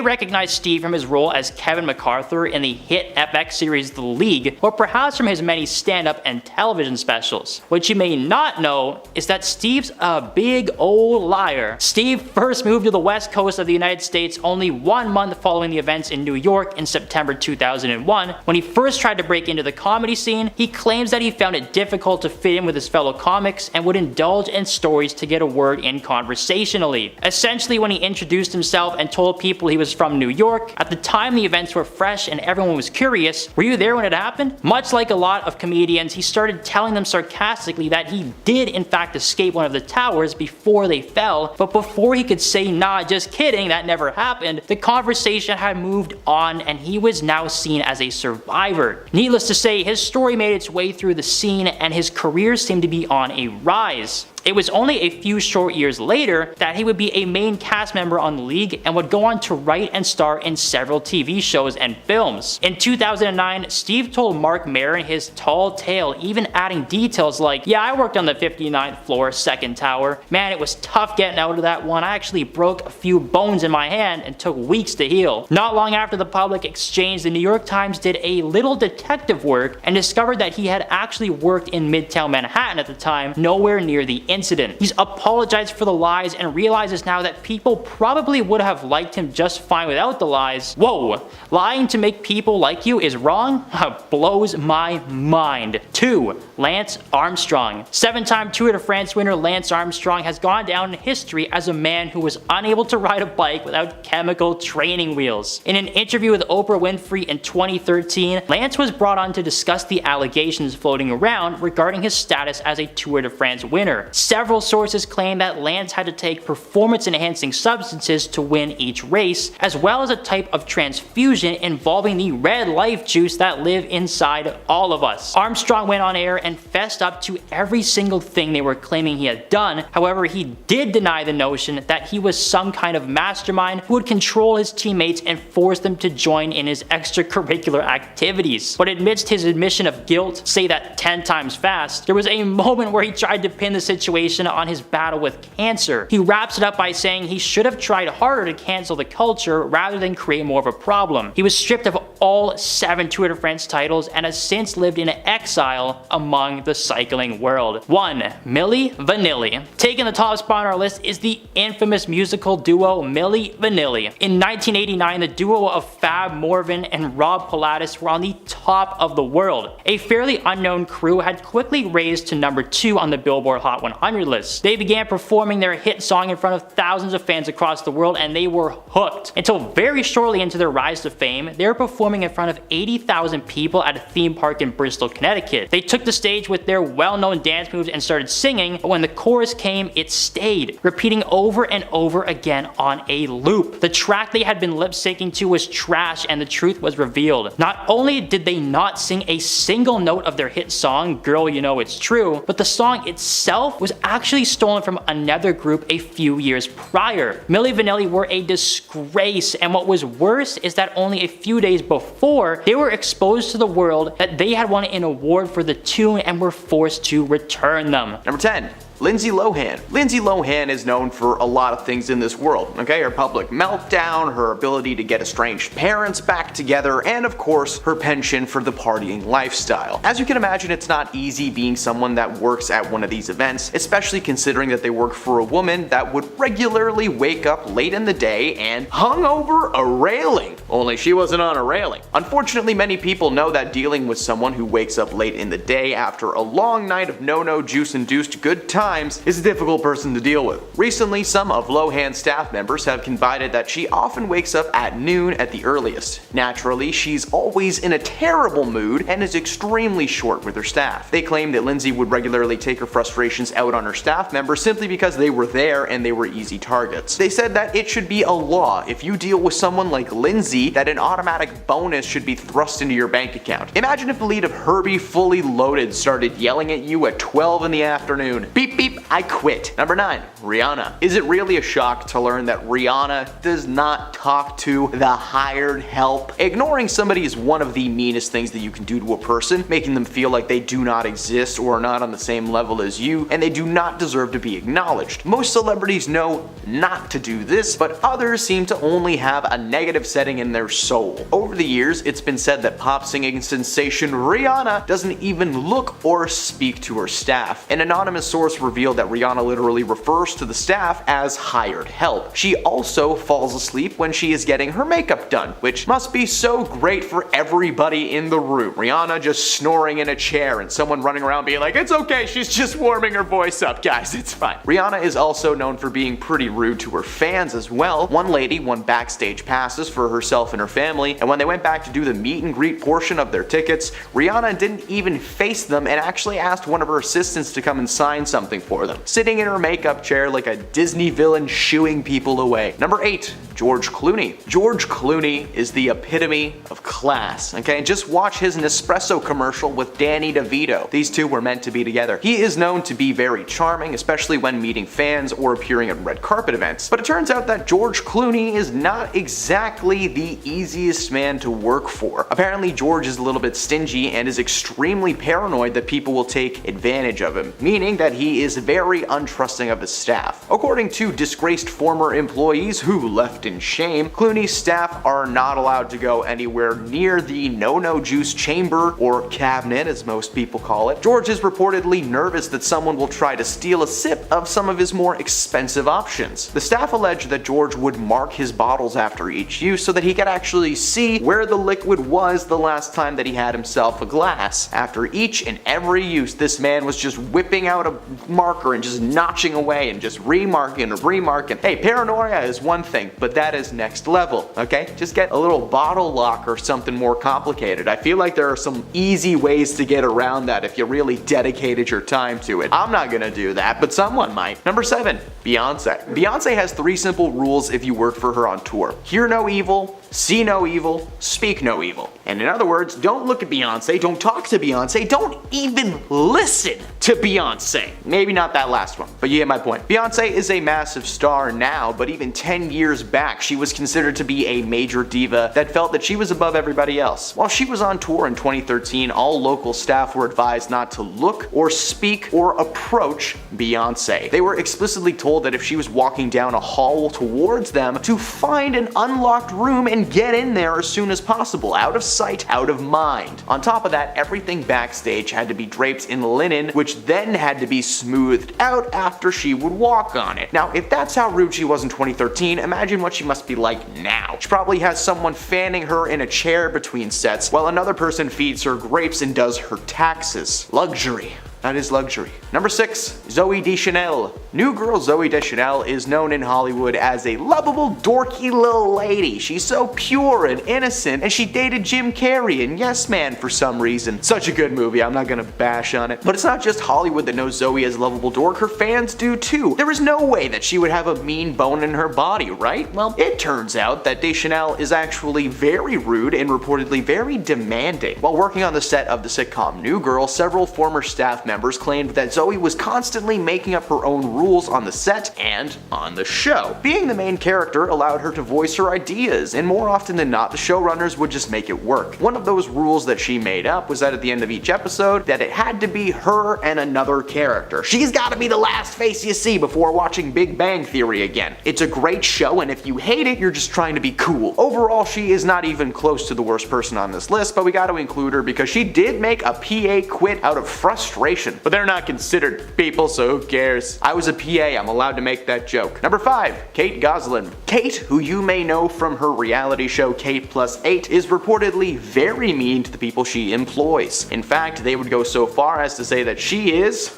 recognize Steve from his role as Kevin MacArthur in the hit FX series The League, or perhaps from his many stand-up and television specials. What you may not know is that Steve's a big old liar. Steve first moved to the west coast of the United States only 1 month following the events in New York in September 2001. When he first tried to break into the comedy scene, he claims that he found it difficult to fit in with his fellow comics and would indulge in stories to get a word in conversationally. Essentially, when he introduced himself and told people he was from New York, at the time the events were fresh and everyone was curious, were you there when it happened? Much like a lot of comedians, he started telling them sarcastically that he did in fact escape one of the towers before they fell, but before he could say, nah, just kidding, that never happened, the conversation had moved on and he was now seen as a survivor. Needless to say, his story made its way through the scene and his career seemed to be on a rise. It was only a few short years later that he would be a main cast member on The League and would go on to write and star in several TV shows and films. In 2009, Steve told Mark Maron his tall tale, even adding details like, "Yeah, I worked on the 59th floor, second tower. Man, it was tough getting out of that one. I actually broke a few bones in my hand and took weeks to heal." Not long after the public exchange, the New York Times did a little detective work and discovered that he had actually worked in Midtown Manhattan at the time, nowhere near the incident. He's apologized for the lies and realizes now that people probably would have liked him just fine without the lies. Whoa, lying to make people like you is wrong? Blows my mind. 2. Lance Armstrong. 7-time Tour de France winner Lance Armstrong has gone down in history as a man who was unable to ride a bike without chemical training wheels. In an interview with Oprah Winfrey in 2013, Lance was brought on to discuss the allegations floating around regarding his status as a Tour de France winner. Several sources claim that Lance had to take performance-enhancing substances to win each race, as well as a type of transfusion involving the red life juice that live inside all of us. Armstrong went on air and fessed up to every single thing they were claiming he had done. However, he did deny the notion that he was some kind of mastermind who would control his teammates and force them to join in his extracurricular activities. But amidst his admission of guilt, say that 10 times fast, there was a moment where he tried to pin the situation on his battle with cancer. He wraps it up by saying he should have tried harder to cancel the culture rather than create more of a problem. He was stripped of all 7 Tour de France titles and has since lived in exile among the cycling world. 1. Milli Vanilli. Taking the top spot on our list is the infamous musical duo Milli Vanilli. In 1989, the duo of Fab Morvan and Rob Pilatus were on the top of the world. A fairly unknown crew had quickly raised to number 2 on the Billboard Hot 100 list. They began performing their hit song in front of thousands of fans across the world, and they were hooked. Until very shortly into their rise to fame, they were performing in front of 80,000 people at a theme park in Bristol, Connecticut. They took the stage with their well-known dance moves and started singing, but when the chorus came, it stayed, repeating over and over again on a loop. The track they had been lip-syncing to was trash, and the truth was revealed. Not only did they not sing a single note of their hit song, Girl You Know It's True, but the song itself was actually stolen from another group a few years prior. Milli Vanilli were a disgrace, and what was worse is that only a few days before, they were exposed to the world that they had won an award for the tune and were forced to return them. Number 10. Lindsay Lohan. Lindsay Lohan is known for a lot of things in this world, okay? Her public meltdown, her ability to get estranged parents back together, and of course, her penchant for the partying lifestyle. As you can imagine, it's not easy being someone that works at one of these events, especially considering that they work for a woman that would regularly wake up late in the day and hung over a railing. Only she wasn't on a railing. Unfortunately, many people know that dealing with someone who wakes up late in the day after a long night of no-no juice-induced good times is a difficult person to deal with. Recently, some of Lohan's staff members have confided that she often wakes up at noon at the earliest. Naturally, she's always in a terrible mood and is extremely short with her staff. They claim that Lindsay would regularly take her frustrations out on her staff members simply because they were there and they were easy targets. They said that it should be a law if you deal with someone like Lindsay that an automatic bonus should be thrust into your bank account. Imagine if the lead of Herbie Fully Loaded started yelling at you at 12 in the afternoon. Beep beep, I quit. Number 9. Rihanna. Is it really a shock to learn that Rihanna does not talk to the hired help? Ignoring somebody is one of the meanest things that you can do to a person, making them feel like they do not exist or are not on the same level as you, and they do not deserve to be acknowledged. Most celebrities know not to do this, but others seem to only have a negative setting in their soul. Over the years, it's been said that pop singing sensation Rihanna doesn't even look or speak to her staff. An anonymous source revealed that Rihanna literally refers to the staff as hired help. She also falls asleep when she is getting her makeup done, which must be so great for everybody in the room. Rihanna just snoring in a chair and someone running around being like, "It's okay, she's just warming her voice up, guys, it's fine." Rihanna is also known for being pretty rude to her fans as well. One lady won backstage passes for herself and her family, and when they went back to do the meet and greet portion of their tickets, Rihanna didn't even face them and actually asked one of her assistants to come and sign something something for them, sitting in her makeup chair like a Disney villain shooing people away. Number 8, George Clooney. George Clooney is the epitome of class, okay? Just watch his Nespresso commercial with Danny DeVito. These two were meant to be together. He is known to be very charming, especially when meeting fans or appearing at red carpet events. But it turns out that George Clooney is not exactly the easiest man to work for. Apparently, George is a little bit stingy and is extremely paranoid that people will take advantage of him, meaning that he is very untrusting of his staff. According to disgraced former employees who left in shame, Clooney's staff are not allowed to go anywhere near the no-no juice chamber, or cabinet as most people call it. George is reportedly nervous that someone will try to steal a sip of some of his more expensive options. The staff alleged that George would mark his bottles after each use so that he could actually see where the liquid was the last time that he had himself a glass. After each and every use, this man was just whipping out a marker and just notching away and just remarking and remarking. Hey, paranoia is one thing, but that is next level, okay? Just get a little bottle lock or something more complicated. I feel like there are some easy ways to get around that if you really dedicated your time to it. I'm not gonna do that, but someone might. Number 7, Beyonce. Beyonce has 3 simple rules if you work for her on tour. Hear no evil, see no evil, speak no evil. And in other words, don't look at Beyonce, don't talk to Beyonce, don't even listen to Beyonce. Maybe not that last one, but you get my point. Beyonce is a massive star now, but even 10 years back, she was considered to be a major diva that felt that she was above everybody else. While she was on tour in 2013, all local staff were advised not to look or speak or approach Beyonce. They were explicitly told that if she was walking down a hall towards them, to find an unlocked room and get in there as soon as possible, out of sight, out of mind. On top of that, everything backstage had to be draped in linen, which then had to be smoothed out after she would walk on it. Now, if that's how rude she was in 2013, imagine what she must be like now. She probably has someone fanning her in a chair between sets, while another person feeds her grapes and does her taxes. Luxury. That is luxury. Number 6, Zooey Deschanel. New girl Zooey Deschanel is known in Hollywood as a lovable, dorky little lady. She's so pure and innocent, and she dated Jim Carrey and Yes Man for some reason. Such a good movie, I'm not gonna bash on it. But it's not just Hollywood that knows Zooey as a lovable dork, her fans do too. There is no way that she would have a mean bone in her body, right? Well, it turns out that Deschanel is actually very rude and reportedly very demanding. While working on the set of the sitcom New Girl, several former staff members claimed that Zooey was constantly making up her own rules on the set and on the show. Being the main character allowed her to voice her ideas, and more often than not, the showrunners would just make it work. One of those rules that she made up was that at the end of each episode, that it had to be her and another character. She's gotta be the last face you see before watching Big Bang Theory again. It's a great show, and if you hate it, you're just trying to be cool. Overall, she is not even close to the worst person on this list, but we gotta include her because she did make a PA quit out of frustration. But they're not considered people, so who cares? I was a PA, I'm allowed to make that joke. Number 5, Kate Gosselin. Kate, who you may know from her reality show Kate Plus 8, is reportedly very mean to the people she employs. In fact, they would go so far as to say that she is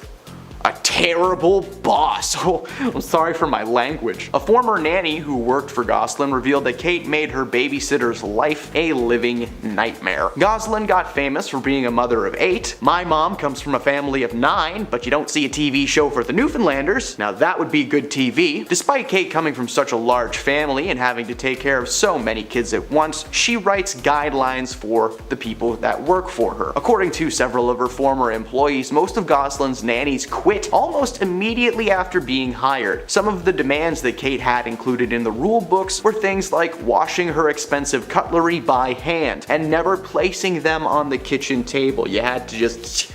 a terrible boss. Oh, I'm sorry for my language. A former nanny who worked for Gosselin revealed that Kate made her babysitter's life a living nightmare. Gosselin got famous for being a mother of 8. My mom comes from a family of 9, but you don't see a TV show for the Newfoundlanders. Now that would be good TV. Despite Kate coming from such a large family and having to take care of so many kids at once, she writes guidelines for the people that work for her. According to several of her former employees, most of Gosselin's nannies quit almost immediately after being hired. Some of the demands that Kate had included in the rule books were things like washing her expensive cutlery by hand and never placing them on the kitchen table. You had to just...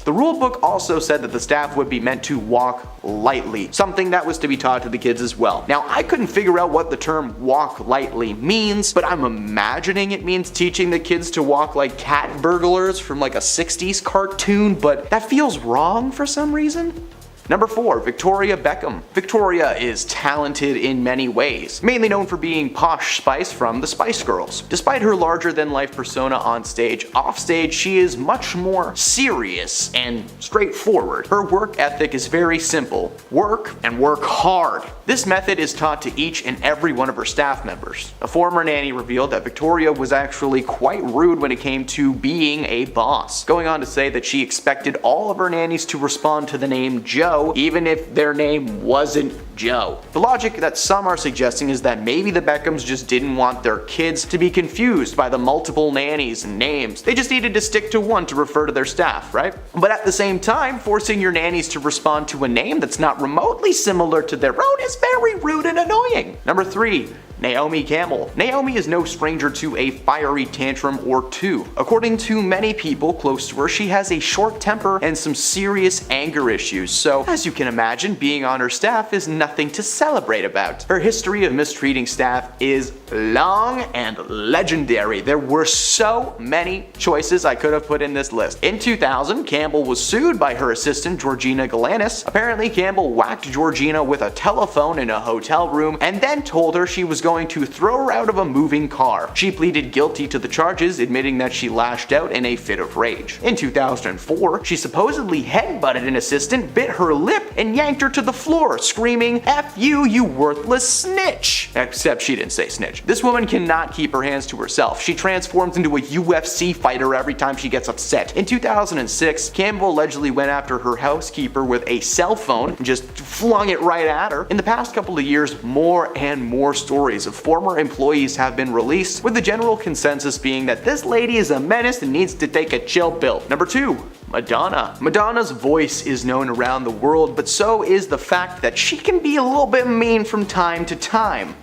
The rule book also said that the staff would be meant to walk lightly, something that was to be taught to the kids as well. Now, I couldn't figure out what the term walk lightly means, but I'm imagining it means teaching the kids to walk like cat burglars from like a 60s cartoon, but that feels wrong for some reason. Number 4, Victoria Beckham. Victoria is talented in many ways, mainly known for being Posh Spice from the Spice Girls. Despite her larger-than-life persona on stage, offstage she is much more serious and straightforward. Her work ethic is very simple: work and work hard. This method is taught to each and every one of her staff members. A former nanny revealed that Victoria was actually quite rude when it came to being a boss, going on to say that she expected all of her nannies to respond to the name Joe, even if their name wasn't Joe. The logic that some are suggesting is that maybe the Beckhams just didn't want their kids to be confused by the multiple nannies and names. They just needed to stick to one to refer to their staff, right? But at the same time, forcing your nannies to respond to a name that's not remotely similar to their own is very rude and annoying. Number 3, Naomi Campbell. Naomi is no stranger to a fiery tantrum or two. According to many people close to her, she has a short temper and some serious anger issues, so as you can imagine, being on her staff is nothing to celebrate about. Her history of mistreating staff is long and legendary. There were so many choices I could have put in this list. In 2000, Campbell was sued by her assistant Georgina Galanis. Apparently, Campbell whacked Georgina with a telephone in a hotel room and then told her she was going to throw her out of a moving car. She pleaded guilty to the charges, admitting that she lashed out in a fit of rage. In 2004, she supposedly headbutted an assistant, bit her lip, and yanked her to the floor, screaming, "F you, you worthless snitch!" Except she didn't say snitch. This woman cannot keep her hands to herself. She transforms into a UFC fighter every time she gets upset. In 2006, Campbell allegedly went after her housekeeper with a cell phone and just flung it right at her. In the past couple of years, more and more stories of former employees have been released, with the general consensus being that this lady is a menace and needs to take a chill pill. Number 2, Madonna. Madonna's voice is known around the world, but so is the fact that she can be a little bit mean from time to time.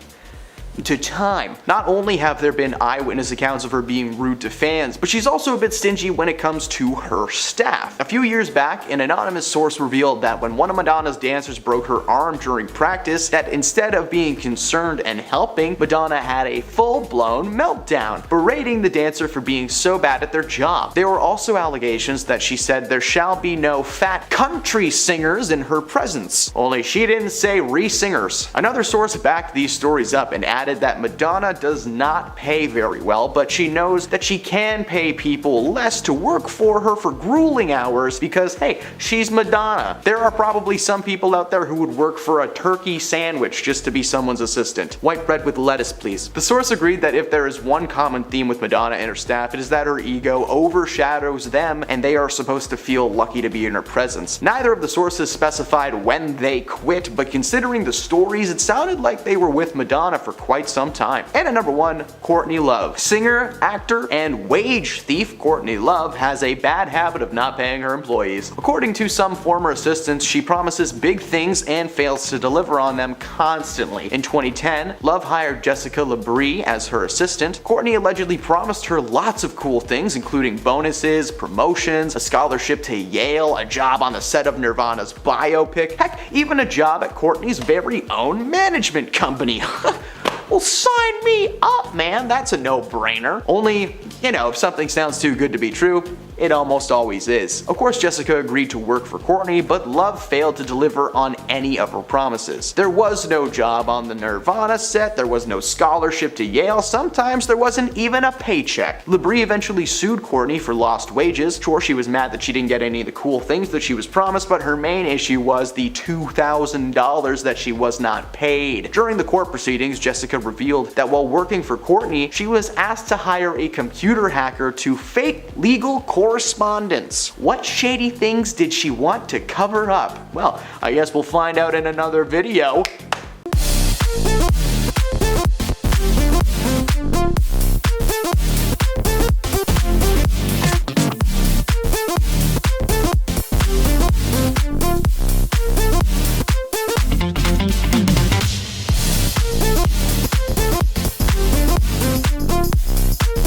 Not only have there been eyewitness accounts of her being rude to fans, but she's also a bit stingy when it comes to her staff. A few years back, an anonymous source revealed that when one of Madonna's dancers broke her arm during practice, that instead of being concerned and helping, Madonna had a full-blown meltdown, berating the dancer for being so bad at their job. There were also allegations that she said there shall be no fat country singers in her presence. Only she didn't say re-singers. Another source backed these stories up and added that Madonna does not pay very well, but she knows that she can pay people less to work for her for grueling hours because, hey, she's Madonna. There are probably some people out there who would work for a turkey sandwich just to be someone's assistant. White bread with lettuce, please. The source agreed that if there is one common theme with Madonna and her staff, it is that her ego overshadows them and they are supposed to feel lucky to be in her presence. Neither of the sources specified when they quit, but considering the stories, it sounded like they were with Madonna for quite some time. And at number 1, Courtney Love. Singer, actor, and wage thief Courtney Love has a bad habit of not paying her employees. According to some former assistants, she promises big things and fails to deliver on them constantly. In 2010, Love hired Jessica Labrie as her assistant. Courtney allegedly promised her lots of cool things, including bonuses, promotions, a scholarship to Yale, a job on the set of Nirvana's biopic, heck, even a job at Courtney's very own management company. Well, sign me up, man. That's a no-brainer. Only, if something sounds too good to be true, it almost always is. Of course, Jessica agreed to work for Courtney, but Love failed to deliver on any of her promises. There was no job on the Nirvana set, there was no scholarship to Yale, sometimes there wasn't even a paycheck. Labrie eventually sued Courtney for lost wages. Sure, she was mad that she didn't get any of the cool things that she was promised, but her main issue was the $2,000 that she was not paid. During the court proceedings, Jessica revealed that while working for Courtney, she was asked to hire a computer hacker to fake legal correspondence. What shady things did she want to cover up? Well, I guess we'll find out in another video.